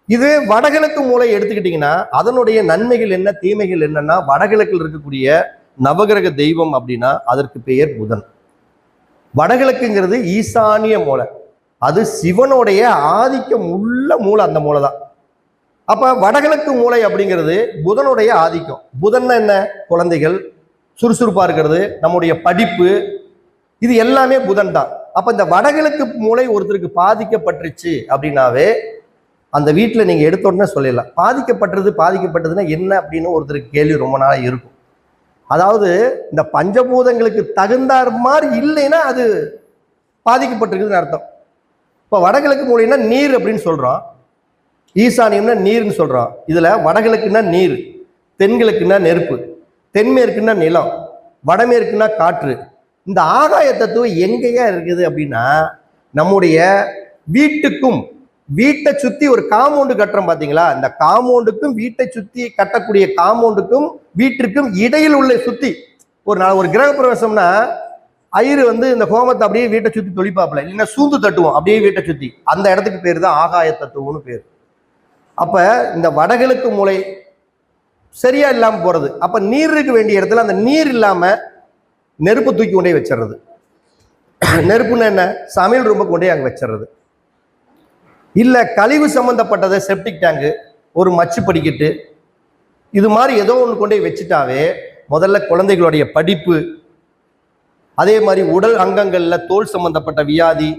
இது வடகிழக்கு மூளை எடுத்துக்கிட்டீங்கன்னா அதனுடைய நன்மைகள் என்ன தீமைகள் என்னன்னா வடகிழக்கில் இருக்கக்கூடிய நவகிரக தெய்வம் அப்படின்னா அதற்கு பெயர் புதன். வடகிழக்குங்கிறது ஈசானிய மூளை, அது சிவனுடைய ஆதிக்கம் உள்ள மூளை, அந்த மூளை தான். அப்ப வடகிழக்கு மூளை அப்படிங்கிறது புதனுடைய ஆதிக்கம். புதன் என்ன? குழந்தைகள், சுறுசுறுப்பா இருக்கிறது, நம்முடைய படிப்பு, இது எல்லாமே புதன் தான். அப்ப இந்த வடகிழக்கு மூளை ஒருத்தருக்கு பாதிக்கப்பட்டுருச்சு அப்படின்னாவே அந்த வீட்டில் நீங்க எடுத்த உடனே சொல்லிடலாம் பாதிக்கப்பட்டதுன்னா என்ன அப்படின்னு ஒருத்தருக்கு கேள்வி ரொம்ப நாளாக இருக்கும். அதாவது இந்த பஞ்சபூதங்களுக்கு தகுந்தார் மாதிரி இல்லைன்னா அது பாதிக்கப்பட்டிருக்குதுன்னு அர்த்தம். இப்போ வடகிழக்கு மூலைன்னா நீர் அப்படின்னு சொல்றோம், ஈசானியம்னா நீர்னு சொல்றோம். இதுல வடகிழக்குன்னா நீர், தென்கிழக்குன்னா நெருப்பு, தென்மேற்குன்னா நிலம், வடமேற்குன்னா காற்று. இந்த ஆகாய தத்துவம் எங்கேயா இருக்குது அப்படின்னா நம்முடைய வீட்டுக்கும் வீட்டை சுத்தி ஒரு காம்பவுண்டு கட்டுறோம் பாத்தீங்களா, இந்த காம்பவுண்டுக்கும் வீட்டை சுத்தி கட்டக்கூடிய காம்பவுண்டுக்கும் வீட்டிற்கும் இடையில் உள்ள சுத்தி ஒரு கிரக பிரவேசம்னா ஐயரு வந்து இந்த ஹோமத்தை அப்படியே வீட்டை சுத்தி தொழிப்பாப்புல, இல்லைன்னா சூந்து தட்டுவோம் அப்படியே வீட்டை சுத்தி. அந்த இடத்துக்கு பேர் தான் ஆகாய தத்துவம்னு பேர். அப்ப இந்த வடகிழக்கு மூலை சரியா இல்லாம போறது. அப்ப நீர் இருக்க வேண்டிய இடத்துல அந்த நீர் இல்லாம நெருப்பு தூக்கி கொண்டே வச்சிடுறது. நெருப்புன்னு என்ன? சமையல் ரூமை கொண்டே அங்க வச்சிடுறது. இல்ல கழிவு சம்பந்தப்பட்டதை செப்டிக் டேங்கு, ஒரு மச்சு படிக்கட்டு, இது மாதிரி ஏதோ ஒன்று கொண்டே வச்சுட்டாவே முதல்ல குழந்தைகளுடைய படிப்பு, அதே மாதிரி உடல் அங்கங்கள்ல தோல் சம்பந்தப்பட்ட வியாதி,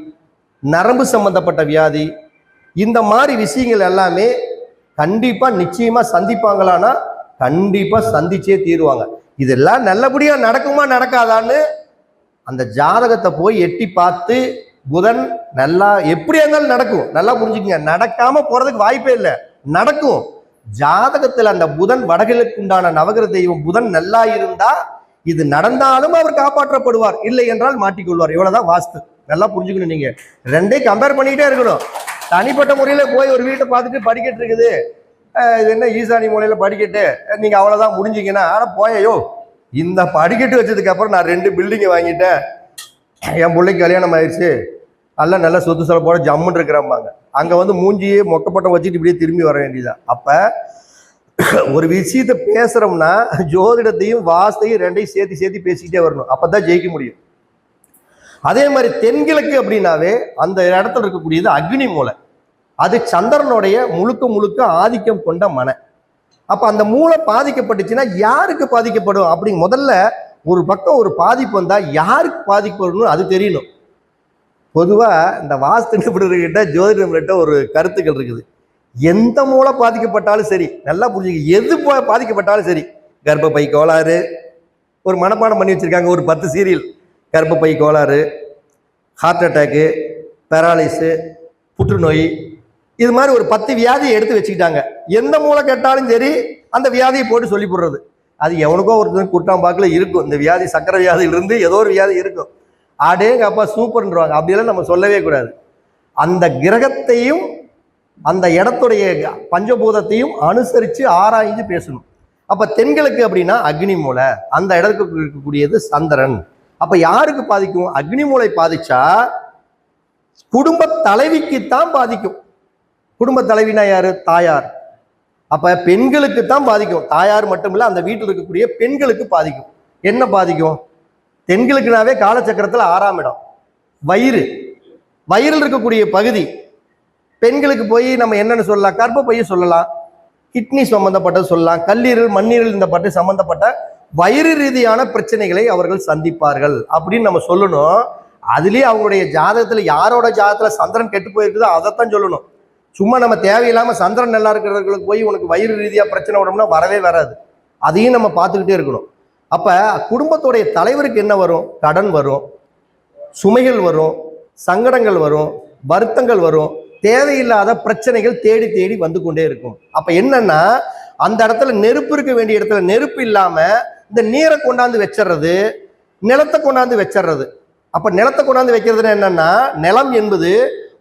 நரம்பு சம்பந்தப்பட்ட வியாதி, இந்த மாதிரி விஷயங்கள் எல்லாமே கண்டிப்பா நிச்சயமா சந்திப்பாங்களான்னா கண்டிப்பா சந்திச்சே தீருவாங்க. இதெல்லாம் நல்லபடியா நடக்குமா நடக்காதான்னு அந்த ஜாதகத்தை போய் எட்டி பார்த்து, புதன் நல்லா எப்படியா இருந்தாலும் நடக்கும். நல்லா புரிஞ்சுக்கங்க, நடக்காம போறதுக்கு வாய்ப்பே இல்லை, நடக்கும். ஜாதகத்தில் அந்த புதன் வடகிழக்கு உண்டான நவகிர தெய்வம் புதன் நல்லா இருந்தா இது நடந்தாலும் அவர் காப்பாற்றப்படுவார், இல்லை என்றால் மாட்டிக்கொள்வார். இவ்வளவுதான் வாஸ்து. நல்லா புரிஞ்சுக்கணும். நீங்க ரெண்டையும் கம்பேர் பண்ணிக்கிட்டே இருக்கணும். தனிப்பட்ட முறையில போய் ஒரு வீட்டை பார்த்துட்டு படிக்கட்டு இருக்குது, இது என்ன ஈசானி மூலையில படிக்கட்டு, நீங்க அவ்வளவுதான் முடிஞ்சீங்கன்னா, ஆனா போயோ இந்த படிக்கட்டு வச்சதுக்கு அப்புறம் நான் 2 பில்டிங்கை வாங்கிட்டேன், என் பிள்ளைக்கு கல்யாணம் ஆயிடுச்சு, எல்லாம் நல்ல சொத்து செலப்போட ஜம்முன்னு இருக்கிறாம்பாங்க. அங்க வந்து மூஞ்சியே மொக்கப்பட்டம் வச்சுட்டு இப்படியே திரும்பி வர வேண்டியதா. அப்ப ஒரு விஷயத்த பேசுறோம்னா ஜோதிடத்தையும் வாஸ்தையும் ரெண்டையும் சேர்த்து பேசிக்கிட்டே வரணும், அப்பதான் ஜெயிக்க முடியும். அதே மாதிரி தென்கிழக்கு அப்படின்னாவே அந்த இடத்துல இருக்கக்கூடியது அக்னி மூலை. அது சந்திரனுடைய முழுக்க ஆதிக்கம் கொண்ட மனை. அப்ப அந்த மூளை பாதிக்கப்பட்டுச்சுன்னா யாருக்கு பாதிக்கப்படும் அப்படி முதல்ல ஒரு பக்கம் ஒரு பாதிப்பு வந்தா யாருக்கு பாதிக்கப்படணும் அது தெரியணும். பொதுவா இந்த வாஸ்து நிபுணர்கிட்ட ஜோதிடர்கிட்ட ஒரு கருத்துக்கள் இருக்குது. எந்த மூளை பாதிக்கப்பட்டாலும் சரி, நல்லா புரிஞ்சுக்க, எது பாதிக்கப்பட்டாலும் சரி, கர்ப்பப்பை கோளாறு ஒரு மனப்பாடம் பண்ணி வச்சிருக்காங்க, ஒரு 10 சீரியல், கர்ப்பப்பை கோளாறு, ஹார்ட் அட்டாக்கு, பேராலிஸு, புற்றுநோய், இது மாதிரி ஒரு 10 வியாதியை எடுத்து வச்சுக்கிட்டாங்க. எந்த மூளை கேட்டாலும் சரி அந்த வியாதியை போட்டு சொல்லி போடுறது. அது எவனுக்கோ ஒருத்தர் குட்டாம்பாக்கில் இருக்கும், இந்த வியாதி சக்கரை வியாதியிலிருந்து ஏதோ ஒரு வியாதி இருக்கும். ஆடேங்க அப்பா சூப்பர்ன்றவாங்க. அப்படியெல்லாம் நம்ம சொல்லவே கூடாது. அந்த கிரகத்தையும் அந்த இடத்துடைய பஞ்சபூதத்தையும் அனுசரித்து ஆராய்ஞ்சு பேசணும். அப்ப தென்கிழக்கு அப்படின்னா அக்னி மூலை, அந்த இடத்துக்கு இருக்கக்கூடியது சந்திரன். அப்ப யாருக்கு பாதிக்கும்? அக்னி மூலை பாதிச்சா குடும்ப தலைவிக்குத்தான் பாதிக்கும். குடும்ப தலைவினா யாரு? தாயார். அப்ப பெண்களுக்கு தான் பாதிக்கும், தாயார் மட்டும் இல்ல, அந்த வீட்டில் இருக்கக்கூடிய பெண்களுக்கு பாதிக்கும். என்ன பாதிக்கும்? தென்கிழக்குனாவே காலச்சக்கரத்துல 6ஆம் இடம் வயிறு, வயிறில் இருக்கக்கூடிய பகுதி. பெண்களுக்கு போய் நம்ம என்னன்னு சொல்லலாம்? கர்ப்பப்பையை சொல்லலாம், கிட்னி சம்பந்தப்பட்டது சொல்லலாம், கல்லீரல் மண்ணீரல் இந்த பற்றி சம்பந்தப்பட்ட வயிறு ரீதியான பிரச்சனைகளை அவர்கள் சந்திப்பார்கள் அப்படின்னு நம்ம சொல்லணும். அதுலயே அவங்களுடைய ஜாதகத்துல யாரோட ஜாதகத்துல சந்திரன் கெட்டு போயிருக்குதோ அதைத்தான் சொல்லணும். சும்மா நம்ம தேவையில்லாம சந்திரன் நல்லா இருக்கிறவர்களுக்கு போய் உனக்கு வயிறு ரீதியா பிரச்சனை விடணும்னா வரவே வராது. அதையும் நம்ம பார்த்துக்கிட்டே இருக்கணும். அப்ப குடும்பத்துடைய தலைவருக்கு என்ன வரும்? கடன் வரும், சுமைகள் வரும், சங்கடங்கள் வரும், வருத்தங்கள் வரும், தேவையில்லாத பிரச்சனைகள் தேடி தேடி வந்து கொண்டே இருக்கும். அப்ப என்னன்னா அந்த இடத்துல நெருப்பு இருக்க வேண்டிய இடத்துல நெருப்பு இல்லாம இந்த நீரை கொண்டாந்து வச்சிடுறது, நிலத்தை கொண்டாந்து வச்சிடுறது. அப்ப நிலத்தை கொண்டாந்து வைக்கிறதுனா என்னன்னா, நிலம் என்பது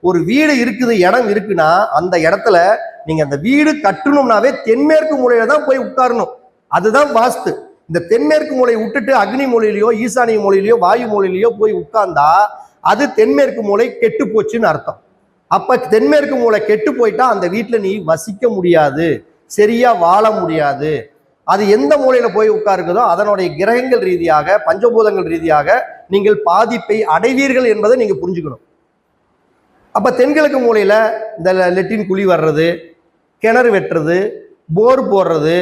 ஒரு வீடு இருக்குது, இடம் இருக்குன்னா அந்த இடத்துல நீங்க அந்த வீடு கட்டணும்னாவே தென்மேற்கு மூலையில தான் போய் உட்காரணும். அதுதான் வாஸ்து. இந்த தென்மேற்கு மூலையை விட்டுட்டு அக்னி மூலையிலையோ ஈசானிய மூலையிலையோ வாயு மூலையிலையோ போய் உட்கார்ந்தா அது தென்மேற்கு மூலை கெட்டு போச்சுன்னு அர்த்தம். அப்ப தென்மேற்கு மூலை கெட்டு போயிட்டா அந்த வீட்டுல நீ வசிக்க முடியாது, சரியா வாழ முடியாது. அது எந்த மூலையில போய் உட்காருக்குதோ அதனுடைய கிரகங்கள் ரீதியாக பஞ்சபூதங்கள் ரீதியாக நீங்கள் பாதிப்பை அடைவீர்கள் என்பதை நீங்க புரிஞ்சுக்கணும். அப்ப தென்கிழக்கு மூலையில இந்த லெட்டின் குழி வர்றது, கிணறு வெட்டுறது, போர் போடுறது,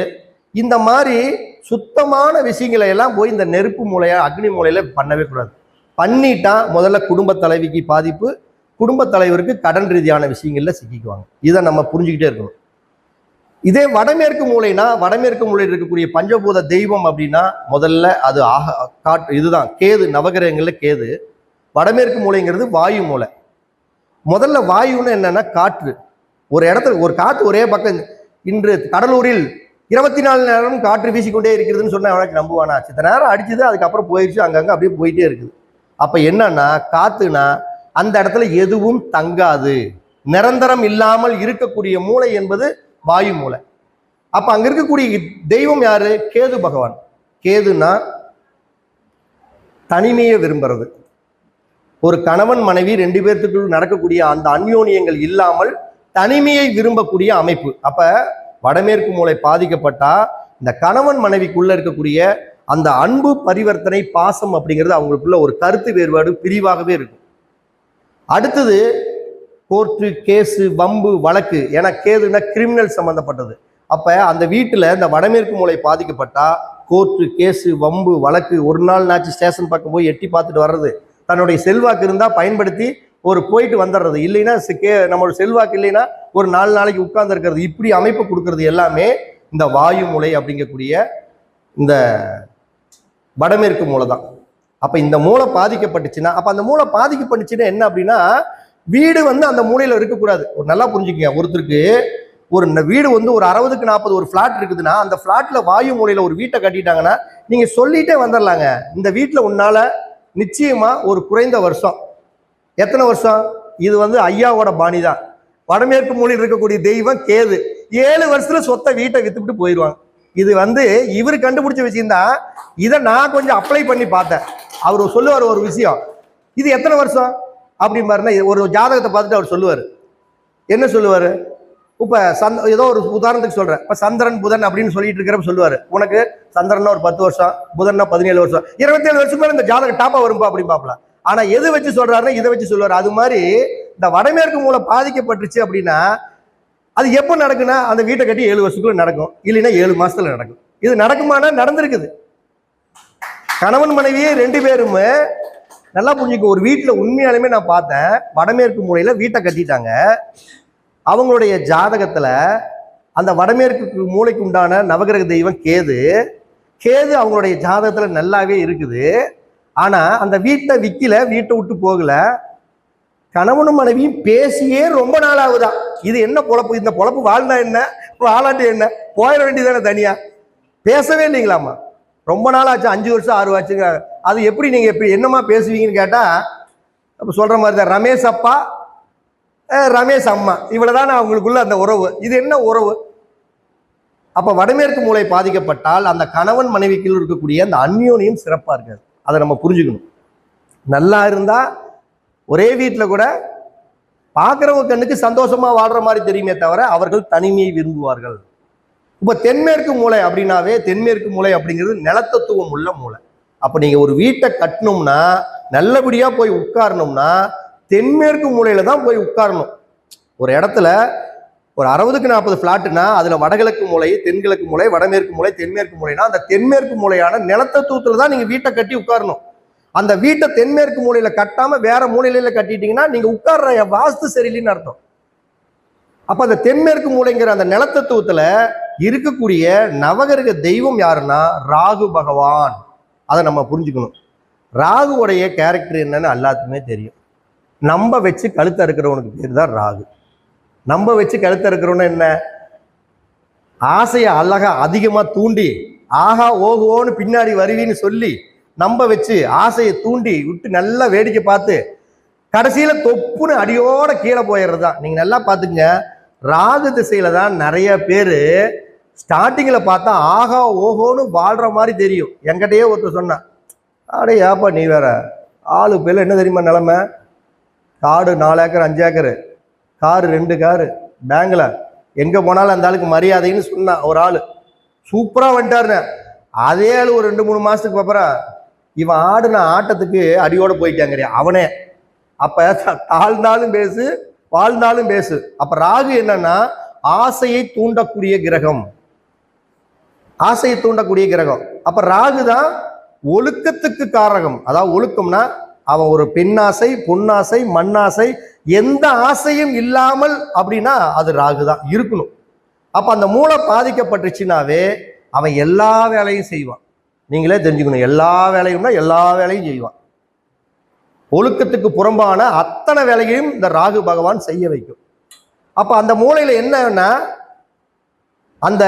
இந்த மாதிரி சுத்தமான விஷயங்களை எல்லாம் போய் இந்த நெருப்பு மூலையா அக்னி மூலையில பண்ணவே கூடாது. பண்ணிட்டா முதல்ல குடும்ப தலைவிக்கு பாதிப்பு, குடும்ப தலைவருக்கு கடன் ரீதியான விஷயங்கள்ல சிக்கிக்குவாங்க. இதை நம்ம புரிஞ்சுக்கிட்டே இருக்கணும். இதே வடமேற்கு மூலைனா, வடமேற்கு மூலையில் இருக்கக்கூடிய பஞ்சபூத தெய்வம் அப்படின்னா முதல்ல அது இதுதான் கேது. நவகிரகங்கள்ல கேது. வடமேற்கு மூலைங்கிறது வாயு மூலை. முதல்ல வாயுன்னு என்னன்னா காற்று. ஒரு இடத்துல ஒரு காற்று ஒரே பக்கம். இன்று கடலூரில் 24 நேரம் காற்று வீசிக்கொண்டே இருக்கிறதுன்னு சொன்னா அவனுக்கு நம்புவானா? சித்த நேரம் அடிச்சுது, அதுக்கப்புறம் போயிடுச்சு, அங்கங்க அப்படியே போயிட்டே இருக்குது. அப்ப என்னன்னா காத்துனா அந்த இடத்துல எதுவும் தங்காது, நிரந்தரம் இல்லாமல் இருக்கக்கூடிய மூளை என்பது வாயு மூலை. அப்ப அங்க இருக்கக்கூடிய தெய்வம் யாரு? கேது பகவான். கேதுனா தனிமையை விரும்புறது. ஒரு கணவன் மனைவி 2 பேர்த்துக்குள் நடக்கக்கூடிய அந்த அந்யோன்யங்கள் இல்லாமல் தனிமையை விரும்பக்கூடிய அமைப்பு. அப்ப வடமேற்கு மூளை பாதிக்கப்பட்டா இந்த கணவன் மனைவிக்குள்ள இருக்கக்கூடிய அந்த அன்பு, பரிவர்த்தனை, பாசம் அப்படிங்கிறது அவங்களுக்குள்ள ஒரு கருத்து வேறுபாடு பிரிவாகவே இருக்கும். அடுத்தது கோர்ட்டு, கேஸு, வம்பு, வழக்கு. ஏன்னா கேதுன்னா கிரிமினல் சம்பந்தப்பட்டது. அப்ப அந்த வீட்டுல இந்த வடமேற்கு மூளை பாதிக்கப்பட்டா கோர்ட்டு, கேஸு, வம்பு, வழக்கு, ஒரு நாள் நாச்சு ஸ்டேஷன் பக்கம் போய் எட்டி பார்த்துட்டு வர்றது, தன்னுடைய செல்வாக்கு இருந்தா பயன்படுத்தி ஒரு போயிட்டு வந்துடுறது, இல்லைன்னா நம்மளோட செல்வாக்கு இல்லைன்னா ஒரு 4 நாளைக்கு உட்கார்ந்து இருக்கிறது, இப்படி அமைப்பு கொடுக்கறது எல்லாமே இந்த வாயு மூளை அப்படிங்கக்கூடிய இந்த வடமேற்கு மூளை தான். அப்ப இந்த மூளை பாதிக்கப்பட்டுச்சுன்னா, அப்ப அந்த மூளை பாதிக்கப்பட்டுச்சுன்னா என்ன அப்படின்னா, வீடு அந்த மூலையில இருக்கக்கூடாது. ஒரு நல்லா புரிஞ்சுக்கங்க, ஒருத்தருக்கு ஒரு வீடு ஒரு 60க்கு 40 ஒரு பிளாட் இருக்குதுன்னா, அந்த பிளாட்ல வாயு மூலையில ஒரு வீட்டை கட்டிட்டாங்கன்னா நீங்க சொல்லிட்டே வந்துடலாங்க, இந்த வீட்டுல உன்னால நிச்சயமா ஒரு குறைந்த வருஷம், எத்தனை வருஷம், இது ஐயாவோட பாணி தான். வடமேற்கு மூலையில் இருக்கக்கூடிய தெய்வம் கேது. 7 வருஷத்துல சொத்தை வீட்டை வித்துவிட்டு போயிடுவாங்க. இது இவரு கண்டுபிடிச்ச விஷயம் தான். இதை நான் கொஞ்சம் அப்ளை பண்ணி பார்த்தேன். அவர் சொல்லுவார் ஒரு விஷயம், இது எத்தனை வருஷம் அப்படின்னா, ஒரு ஜாதகத்தை பார்த்துட்டு அவர் சொல்லுவார். என்ன சொல்லுவார்? இப்ப ஏதோ ஒரு உதாரணத்துக்கு சொல்றேன். இப்ப சந்திரன் புதன் அப்படின்னு சொல்லிட்டு இருக்கிறப்ப சொல்லுவாரு, உனக்கு சந்திரன்னா ஒரு 10 வருஷம், புதன்னா 17 வருஷம், 27 வருஷம் மேல இந்த ஜாதகம் டாப்பா வரும்பா அப்படின்னு பாப்பல. ஆனா எது வச்சு சொல்றாருன்னா இதை வச்சு சொல்லுவாரு. அது மாதிரி இந்த வடமேற்கு மூளை பாதிக்கப்பட்டுருச்சு அப்படின்னா அது எப்ப நடக்குன்னா, அந்த வீட்டை கட்டி 7 வருஷத்துக்குள்ள நடக்கும், இல்லைன்னா 7 மாசத்துல நடக்கும். இது நடக்குமானா நடந்திருக்குது. கணவன் மனைவியே 2 பேருமே நல்லா புரிஞ்சுக்க. ஒரு வீட்டுல உண்மையாலுமே நான் பார்த்தேன், வடமேற்கு மூலையில வீட்டை கட்டிட்டாங்க. அவங்களுடைய ஜாதகத்துல அந்த வடமேற்கு மூளைக்கு உண்டான நவகிரக தெய்வம் கேது. கேது அவங்களுடைய ஜாதகத்துல நல்லாவே இருக்குது. ஆனா அந்த வீட்டை விற்கல, வீட்டை விட்டு போகல. கணவனும் மனைவியும் பேசியே ரொம்ப நாள் ஆகுதான். இது என்ன பொழப்பு? இந்த பொழப்பு வாழ்ந்தா என்ன, வாழாட்டி என்ன, போயிட வேண்டியதானே தனியா. பேசவே இல்லைங்களாமா, ரொம்ப நாள் ஆச்சு, 5 வருஷம் 6 ஆச்சுங்க. அது எப்படி நீங்க எப்படி என்னமா பேசுவீங்கன்னு கேட்டா சொல்ற மாதிரி தான், ரமேஷ் அப்பா ரமேஷ் அம்மா, இவ்வளவுதான் அவங்களுக்குள்ள அந்த உறவு. இது என்ன உறவு? அப்ப வடமேற்கு மூளை பாதிக்கப்பட்டால் அந்த கணவன் மனைவிக்குள் இருக்கக்கூடிய அந்த அந்யோன்யம் சிறப்பா இருக்காது. அதை நம்ம புரிஞ்சுக்கணும். நல்லா இருந்தா ஒரே வீட்டுல கூட பார்க்கிறவங்க கண்ணுக்கு சந்தோஷமா வாழ்ற மாதிரி தெரியுமே தவிர அவர்கள் தனிமையை விரும்புவார்கள். இப்ப தென்மேற்கு மூளை அப்படின்னாவே, தென்மேற்கு மூளை அப்படிங்கிறது நிலத்தத்துவம் உள்ள மூளை. அப்ப நீங்க ஒரு வீட்டை கட்டணும்னா, நல்லபடியா போய் உட்காரணும்னா தென்மேற்கு மூலையில தான் போய் உட்காரணும். ஒரு இடத்துல ஒரு 60க்கு 40 பிளாட்டுனா அதுல வடகிழக்கு மூலை, தென்கிழக்கு மூலை, வடமேற்கு மூலை, தென்மேற்கு மூலைனா அந்த தென்மேற்கு மூலையான நிலத்தத்துவத்துல தான் நீங்க வீட்டை கட்டி உட்காரணும். அந்த வீட்டை தென்மேற்கு மூலையில கட்டாம வேற மூலையில கட்டிட்டீங்கன்னா நீங்க உட்கார்ற வாஸ்து சரியில்லைன்னு அர்த்தம். அப்ப அந்த தென்மேற்கு மூலைங்கிற அந்த நிலத்தத்துவத்துல இருக்கக்கூடிய நவகிரக தெய்வம் யாருன்னா ராகு பகவான். அதை நம்ம புரிஞ்சுக்கணும். ராகுவுடைய கேரக்டர் என்னன்னு எல்லாத்துக்குமே தெரியும். நம்ப வச்சு கழுத்த இருக்கிறவனுக்கு பேர் தான் ராகு. நம்ப வச்சு கழுத்த இருக்கிறவன என்ன, ஆசையை அழகா அதிகமா தூண்டி ஆஹா ஓஹோன்னு பின்னாடி வருவின்னு சொல்லி நம்ப வச்சு ஆசையை தூண்டி விட்டு நல்லா வேடிக்கை பார்த்து கடைசியில தொப்புன்னு அடியோட கீழே போயிடுறது தான். நீங்க நல்லா பார்த்துங்க, ராகு திசையில தான் நிறைய பேரு ஸ்டார்டிங்ல பார்த்தா ஆஹா ஓஹோன்னு வாழ்ற மாதிரி தெரியும். என்கிட்டயே ஒருத்தர் சொன்னான், அடே ஏப்பா நீ வேற, ஆளு பேர்ல என்ன தெரியுமா நிலைமை, காடு 4 ஏக்கர் 5 ஏக்கரு, காரு 2 காரு, பேங்க்ல எங்க போனாலும் அந்த ஆளுக்கு மரியாதைன்னு சொன்னான். ஒரு ஆளு சூப்பரா வந்துட்டாருன்னு. அதே ஆளு ஒரு 2-3 மாசத்துக்கு அப்புறம் இவன் ஆடுன ஆட்டத்துக்கு அடியோட போயிட்டாங்க அவனே. அப்ப தாழ்ந்தாலும் பேசு, வாழ்ந்தாலும் பேசு. அப்ப ராகு என்னன்னா ஆசையை தூண்டக்கூடிய கிரகம், ஆசையை தூண்டக்கூடிய கிரகம். அப்ப ராகு தான் ஒழுக்கத்துக்கு காரகம். அதாவது ஒழுக்கம்னா அவன் ஒரு பெண்ணாசை, பொன்னாசை, மண்ணாசை, எந்த ஆசையும் இல்லாமல் அப்படின்னா அது ராகு தான் இருக்கணும். அப்ப அந்த மூளை பாதிக்கப்பட்டுச்சுனாவே அவன் எல்லா வேலையும் செய்வான். நீங்களே தெரிஞ்சுக்கணும், எல்லா வேலையும்னா எல்லா வேலையும் செய்வான். ஒழுக்கத்துக்கு புறம்பான அத்தனை வேலையையும் இந்த ராகு பகவான் செய்ய வைக்கும். அப்ப அந்த மூளையில என்னன்னா, அந்த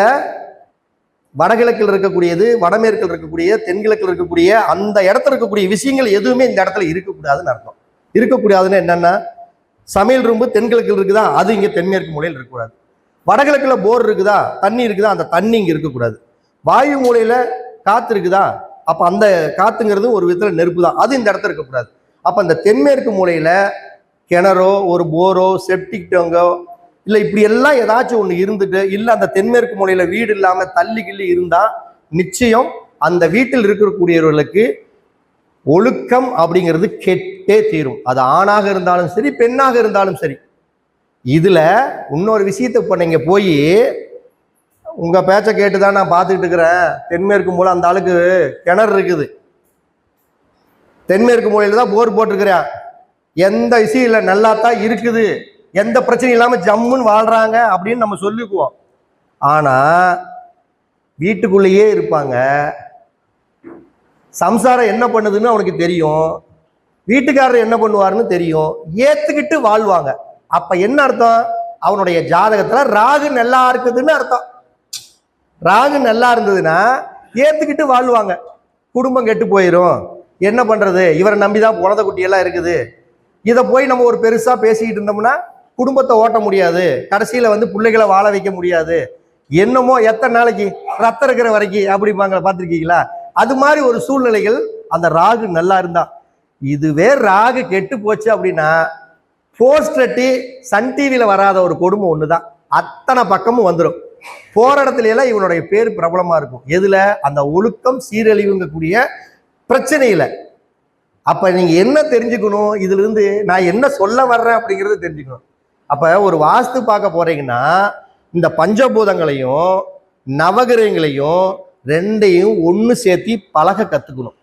வடகிழக்கில் இருக்கக்கூடியது, வடமேற்கில் இருக்கக்கூடிய, தென்கிழக்கில் இருக்கக்கூடிய அந்த இடத்துல இருக்கக்கூடிய விஷயங்கள் எதுவுமே இந்த இடத்துல இருக்கக்கூடாதுன்னு அர்த்தம். இருக்கக்கூடாதுன்னு என்னன்னா, சமையல் ரூம்பு தென்கிழக்கில் இருக்குதா, அது இங்க தென்மேற்கு மூலையில் இருக்கக்கூடாது. வடகிழக்குல போர் இருக்குதா, தண்ணி இருக்குதா, அந்த தண்ணி இங்க இருக்கக்கூடாது. வாயு மூலையில காத்து இருக்குதா, அப்ப அந்த காத்துங்கிறது ஒரு விதத்துல நெருப்பு தான், அது இந்த இடத்துல இருக்கக்கூடாது. அப்ப அந்த தென்மேற்கு மூலையில கிணறோ ஒரு போரோ செப்டிக் டேங்கோ இல்ல இப்படி எல்லாம் ஏதாச்சும் ஒண்ணு இருந்துட்டு, இல்ல அந்த தென்மேற்கு மூலையில வீடு இல்லாம தள்ளி கிள்ளி இருந்தா நிச்சயம் அந்த வீட்டில் இருக்கக்கூடியவர்களுக்கு ஒழுக்கம் அப்படிங்கிறது கெட்டே தீரும். அது ஆணாக இருந்தாலும் சரி பெண்ணாக இருந்தாலும் சரி. இதுல இன்னொரு விஷயத்தை இப்ப நீங்க போய் உங்க பேச்சை கேட்டுதான் நான் பார்த்துக்கிட்டு இருக்கிறேன், தென்மேற்கு மூலை அந்த ஆளுக்கு கிணறு இருக்குது, தென்மேற்கு மூலையில தான் போர் போட்டிருக்கிறேன், எந்த விஷயம் இல்லை, நல்லா தான் இருக்குது, எந்த பிரச்சனையும் இல்லாம ஜம்முன்னு வாழ்றாங்க அப்படின்னு நம்ம சொல்லிக்குவோம். ஆனா வீட்டுக்குள்ளேயே இருப்பாங்க, சம்சாரம் என்ன பண்ணுதுன்னு அவனுக்கு தெரியும், வீட்டுக்காரர் என்ன பண்ணுவாருன்னு தெரியும், ஏத்துக்கிட்டு வாழ்வாங்க. அப்ப என்ன அர்த்தம்? அவனுடைய ஜாதகத்துல ராகு நல்லா இருக்குதுன்னு அர்த்தம். ராகு நல்லா இருந்ததுன்னா ஏத்துக்கிட்டு வாழ்வாங்க. குடும்பம் கெட்டு போயிடும், என்ன பண்றது, இவரை நம்பிதான் குழந்தை குட்டியெல்லாம் இருக்குது, இதை போய் நம்ம ஒரு பெருசா பேசிக்கிட்டு இருந்தோம்னா குடும்பத்தை ஓட்ட முடியாது, கடைசியில பிள்ளைகளை வாழ வைக்க முடியாது, என்னமோ எத்தனை நாளைக்கு ரத்தம் இருக்கிற வரைக்கும் அப்படிப்பாங்க, பார்த்துருக்கீங்களா? அது மாதிரி ஒரு சூழ்நிலைகள் அந்த ராகு நல்லா இருந்தா. இதுவே ராகு கெட்டு போச்சு அப்படின்னா போஸ்டட்டி சன் டிவியில வராத ஒரு குடும்பம் ஒண்ணுதான், அத்தனை பக்கமும் வந்துடும். போற இடத்துல எல்லாம் இவனுடைய பேர் பிரபலமா இருக்கும். எதுல? அந்த ஒழுக்கம் சீரழிவுங்கக்கூடிய பிரச்சனையில. அப்ப நீங்க என்ன தெரிஞ்சுக்கணும், இதுல இருந்து நான் என்ன சொல்ல வர்றேன் அப்படிங்கறத தெரிஞ்சுக்கணும். அப்ப ஒரு வாஸ்து பார்க்க போறீங்கன்னா இந்த பஞ்சபூதங்களையும் நவகிரகங்களையும் ரெண்டையும் ஒண்ணு சேர்த்தி பழக கத்துக்கணும்.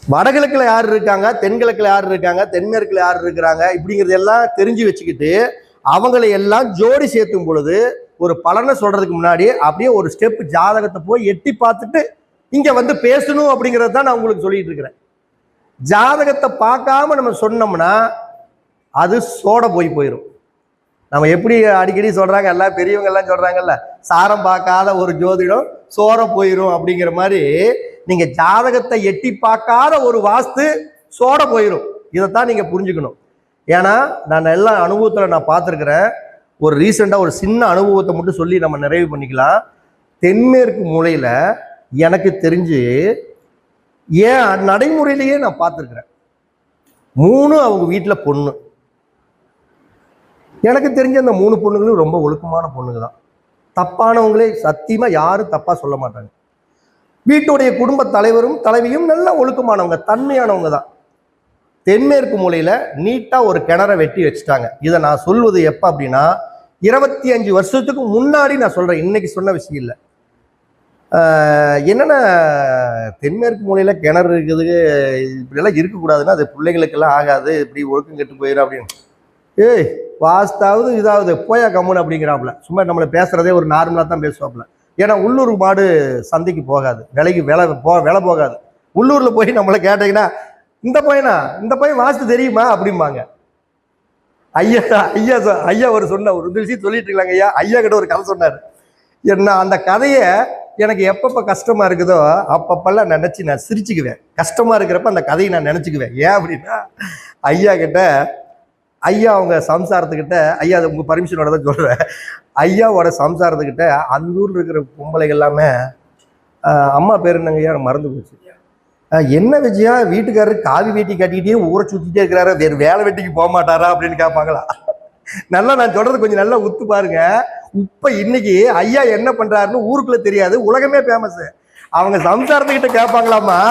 வடகிழக்குல யார் இருக்காங்க, தென்கிழக்குல யார் இருக்காங்க, தென்மேற்குல யார் இருக்கிறாங்க, இப்படிங்கிறது எல்லாம் தெரிஞ்சு வச்சுக்கிட்டு அவங்களை எல்லாம் ஜோடி சேர்த்தும் பொழுது ஒரு பலனை சொல்றதுக்கு முன்னாடி அப்படியே ஒரு ஸ்டெப் ஜாதகத்தை போய் எட்டி பார்த்துட்டு இங்க பேசணும் அப்படிங்கிறது தான் நான் உங்களுக்கு சொல்லிட்டு இருக்கிறேன். ஜாதகத்தை பார்க்காம நம்ம சொன்னோம்னா அது சோட போயிடும். நம்ம எப்படி அடிக்கடி சொல்றாங்க, எல்லாம் பெரியவங்க எல்லாம் சொல்றாங்கல்ல, சாரம் பார்க்காத ஒரு ஜோதிடம் சோர போயிடும் அப்படிங்கிற மாதிரி, நீங்க ஜாதகத்தை எட்டி பார்க்காத ஒரு வாஸ்து சோட போயிடும். இதைத்தான் நீங்க புரிஞ்சுக்கணும். ஏன்னா நான் எல்லா அனுபவத்துல நான் பார்த்துருக்கிறேன். ஒரு ரீசெண்டா ஒரு சின்ன அனுபவத்தை மட்டும் சொல்லி நம்ம நிறைவு பண்ணிக்கலாம். தென்மேற்கு மூலையில எனக்கு தெரிஞ்சு ஏன் நடைமுறையிலேயே நான் பார்த்துருக்கிறேன், 3 அவங்க வீட்டில் பொண்ணு. எனக்கு தெரிஞ்ச அந்த 3 பொண்ணுங்களும் ரொம்ப ஒழுக்கமான பொண்ணுங்க தான், தப்பானவங்களே சத்தியமா யாரும் தப்பா சொல்ல மாட்டாங்க. வீட்டுடைய குடும்ப தலைவரும் தலைவியும் நல்ல ஒழுக்கமானவங்க, தன்மையானவங்க தான். தென்மேற்கு மூலையில நீட்டா ஒரு கிணற வெட்டி வச்சுட்டாங்க. இதை நான் சொல்வது எப்ப அப்படின்னா 25 வருஷத்துக்கு முன்னாடி நான் சொல்றேன், இன்னைக்கு சொன்ன விஷயம் இல்லை. என்னன்னா தென்மேற்கு மூலையில கிணறு இருக்குது, இப்படியெல்லாம் இருக்கக்கூடாதுன்னா அது பிள்ளைங்களுக்கெல்லாம் ஆகாது, இப்படி ஒழுக்கம் கெட்டு போயிடும் அப்படின்னு. ஏய் வாஸ்தாவது இதாவது போயா கம்முன்னு அப்படிங்கிறாப்புல. சும்மா நம்மளை பேசுறதே ஒரு நார்மலாக தான் பேசுவாப்புல. ஏன்னா உள்ளூர் மாடு சந்தைக்கு போகாது, விலைக்கு விலை போகாது. உள்ளூர்ல போய் நம்மளை கேட்டீங்கன்னா இந்த பையன் வாஸ்து தெரியுமா அப்படிம்பாங்க. ஐயா ஐயா ஐயா ஒரு விஷயம் சொல்லிட்டு இருக்காங்க. ஐயா கிட்ட ஒரு கதை சொன்னார். என்ன அந்த கதையை எனக்கு எப்பப்ப கஷ்டமா இருக்குதோ அப்பப்பெல்லாம் நினைச்சு நான் சிரிச்சுக்குவேன். கஷ்டமா இருக்கிறப்ப அந்த கதையை நான் நினைச்சுக்குவேன். ஏன் அப்படின்னா ஐயா கிட்ட அவங்க சம்சாரத்துக்கிட்ட, ஐயா உங்க பர்மிஷனோட தான் சொல்றேன், ஐயாவோட சம்சாரத்துக்கிட்ட அந்த ஊர்ல இருக்கிற பொம்பளைகள் எல்லாமே அம்மா பேர் என்னங்க ஐயா மறந்து போச்சு, என்ன விஜயா வீட்டுக்காரரு காவி வேட்டி கட்டிக்கிட்டே ஊரை சுத்திட்டே இருக்கிறாரு, வேறு வேலை வெட்டிக்கு போக மாட்டாரா அப்படின்னு கேட்பாங்களா? நல்லா நான் சொல்றது கொஞ்சம் நல்லா உத்து பாருங்க. இப்ப இன்னைக்கு ஐயா என்ன பண்றாருன்னு ஊருக்குள்ள தெரியாது, உலகமே ஃபேமஸ். அவங்க சம்சாரத்துக்கிட்ட கேட்பாங்களாமா,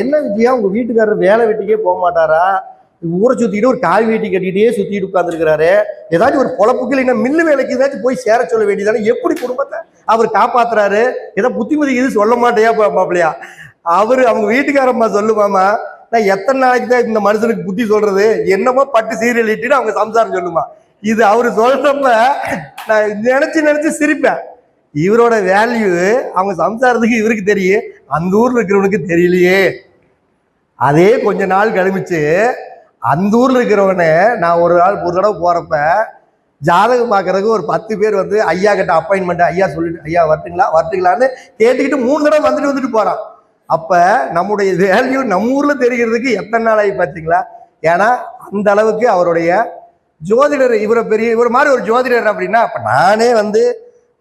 என்ன விஜயா உங்க வீட்டுக்காரர் வேலை வெட்டிக்கே போக மாட்டாரா, ஊரை சுத்திக்கிட்டு ஒரு காவி வேட்டி கட்டிக்கிட்டே சுத்திட்டு உட்கார்ந்துருக்கிறாரு, ஏதாச்சும் ஒரு பொழப்புக்கு இல்லைன்னா மில்லு வேலைக்கு ஏதாச்சும் போய் சேர சொல்ல வேண்டியதானே, எப்படி குடும்பத்தை அவர் காப்பாத்துறாரு, ஏதோ புத்திமதி இது சொல்ல மாட்டேயா மாப்பிள்ளையா? அவங்க வீட்டுக்காரம்மா சொல்லுமாமா, நான் எத்தனை நாளைக்கு தான் இந்த மனுஷனுக்கு புத்தி சொல்றது, என்னமோ பட்டு சீரியல் இட்டு அவங்க சம்சாரம் சொல்லுமா. இது அவரு சொல்றப்ப நான் நினைச்சு சிரிப்பேன். இவரோட வேல்யூ அவங்க சம்சாரத்துக்கு இவருக்கு தெரியும், அந்த ஊர்ல இருக்கிறவனுக்கு தெரியலையே. அதே கொஞ்ச நாள் கழிச்சு அந்த ஊர்ல இருக்கிறவனே நான் ஒரு தடவை போறப்ப ஜாதகம் பார்க்கறதுக்கு ஒரு 10 பேர் ஐயா கிட்ட அப்பாயின்மெண்ட், ஐயா சொல்லிட்டு ஐயா வரட்டுங்களான்னு கேட்டுக்கிட்டு 3 தடவை வந்துட்டு போறான். அப்ப நம்முடைய வேல்யூ நம்ம ஊர்ல தெரிகிறதுக்கு எத்தனை நாள் ஆகி பார்த்தீங்களா? ஏன்னா அந்த அளவுக்கு அவருடைய ஜோதிடர் இவர் மாதிரி ஒரு ஜோதிடர் அப்படின்னா, அப்ப நானே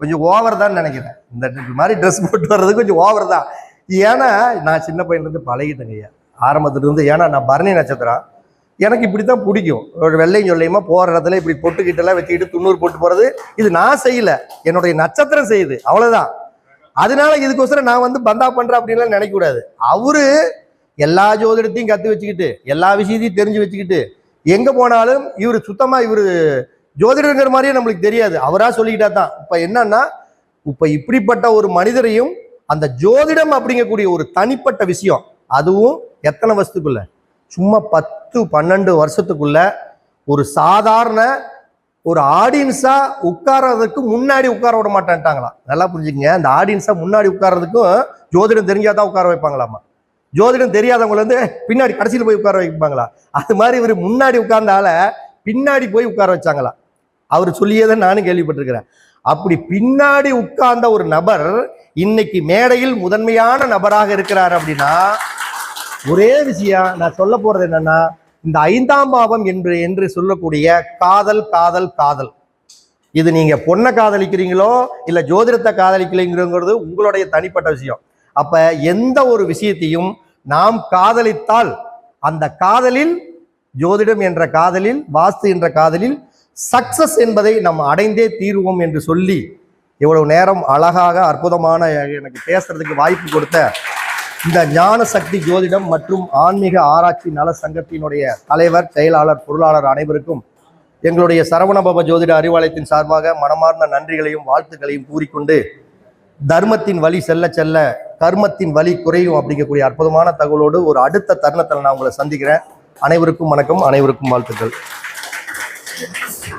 கொஞ்சம் ஓவர் தான் நினைக்கிறேன். இந்த மாதிரி ட்ரெஸ் போட்டு வர்றது கொஞ்சம் ஓவர் தான். ஏன்னா நான் சின்ன பையன்லேருந்து பழகிட்டேங்க ஐயா, ஆரம்பத்துலேருந்து. ஏன்னா நான் பரணி நட்சத்திரம், எனக்கு இப்படி தான் பிடிக்கும். ஒரு வெள்ளையும் சொல்லையுமா போகிற இடத்துல இப்படி பொட்டுக்கிட்டெல்லாம் வச்சுக்கிட்டு துண்ணூறு போட்டு போகிறது, இது நான் செய்யலை, என்னுடைய நட்சத்திரம் செய்யுது, அவ்வளோதான். அதனால இதுக்கோசரம் நான் வந்து பந்தா பண்ணுறேன் அப்படின்லாம் நினைக்கக்கூடாது. அவரு எல்லா ஜோதிடத்தையும் கற்று வச்சுக்கிட்டு எல்லா விஷயத்தையும் தெரிஞ்சு வச்சுக்கிட்டு எங்கே போனாலும் இவர் சுத்தமாக இவர் ஜோதிடங்கிற மாதிரியே நம்மளுக்கு தெரியாது, அவராக சொல்லிக்கிட்டா தான். இப்போ என்னன்னா, இப்போ இப்படிப்பட்ட ஒரு மனிதரையும் அந்த ஜோதிடம் அப்படிங்கக்கூடிய ஒரு தனிப்பட்ட விஷயம், அதுவும் எத்தனை வருஷத்துக்குள்ள, சும்மா 10-12 வருஷத்துக்குள்ள ஒரு சாதாரண ஒரு ஆடியன்ஸா உட்கார்றதுக்கு முன்னாடி உட்கார விட மாட்டேன்ட்டாங்களாம். நல்லா புரிஞ்சுக்கங்க, அந்த ஆடியன்ஸா முன்னாடி உட்கார்றதுக்கும் ஜோதிடம் தெரிஞ்சாதான் உட்கார வைப்பாங்களாமா. ஜோதிடம் தெரியாதவங்களை வந்து பின்னாடி கடைசியில் போய் உட்கார வைப்பாங்களா? அது மாதிரி இவர் முன்னாடி உட்கார்ந்தால பின்னாடி போய் உட்கார வச்சாங்களா. அவர் சொல்லியதை நானும் கேள்விப்பட்டிருக்கிறேன். அப்படி பின்னாடி உட்கார்ந்த ஒரு நபர் இன்னைக்கு மேடையில் முதன்மையான நபராக இருக்கிறார் அப்படின்னா, ஒரே விஷயம் நான் சொல்ல போறது என்னன்னா, இந்த 5ஆம் பாவம் என்று சொல்லக்கூடிய காதல் காதல் காதல், இது நீங்க பொண்ணை காதலிக்கிறீங்களோ இல்ல ஜோதிடத்தை காதலிக்கிறீங்கிறது உங்களுடைய தனிப்பட்ட விஷயம். அப்ப எந்த ஒரு விஷயத்தையும் நாம் காதலித்தால் அந்த காதலில், ஜோதிடம் என்ற காதலில், வாஸ்து என்ற காதலில் சக்சஸ் என்பதை நாம் அடைந்தே தீர்வோம் என்று சொல்லி, இவ்வளவு நேரம் அழகாக அற்புதமான எனக்கு பேசுறதுக்கு வாய்ப்பு கொடுத்த இந்த ஞான சக்தி ஜோதிடம் மற்றும் ஆன்மீக ஆராய்ச்சி நல சங்கத்தினுடைய தலைவர், செயலாளர், பொருளாளர் அனைவருக்கும் எங்களுடைய சரவணபவ ஜோதிட அறிவாலயத்தின் சார்பாக மனமார்ந்த நன்றிகளையும் வாழ்த்துக்களையும் கூறிக்கொண்டு, தர்மத்தின் வழி செல்ல செல்ல கர்மத்தின் வழி குறையும் அப்படிங்கக்கூடிய அற்புதமான தகவலோடு ஒரு அடுத்த தருணத்தில் நான் உங்களை சந்திக்கிறேன். அனைவருக்கும் வணக்கம், அனைவருக்கும் வாழ்த்துக்கள்.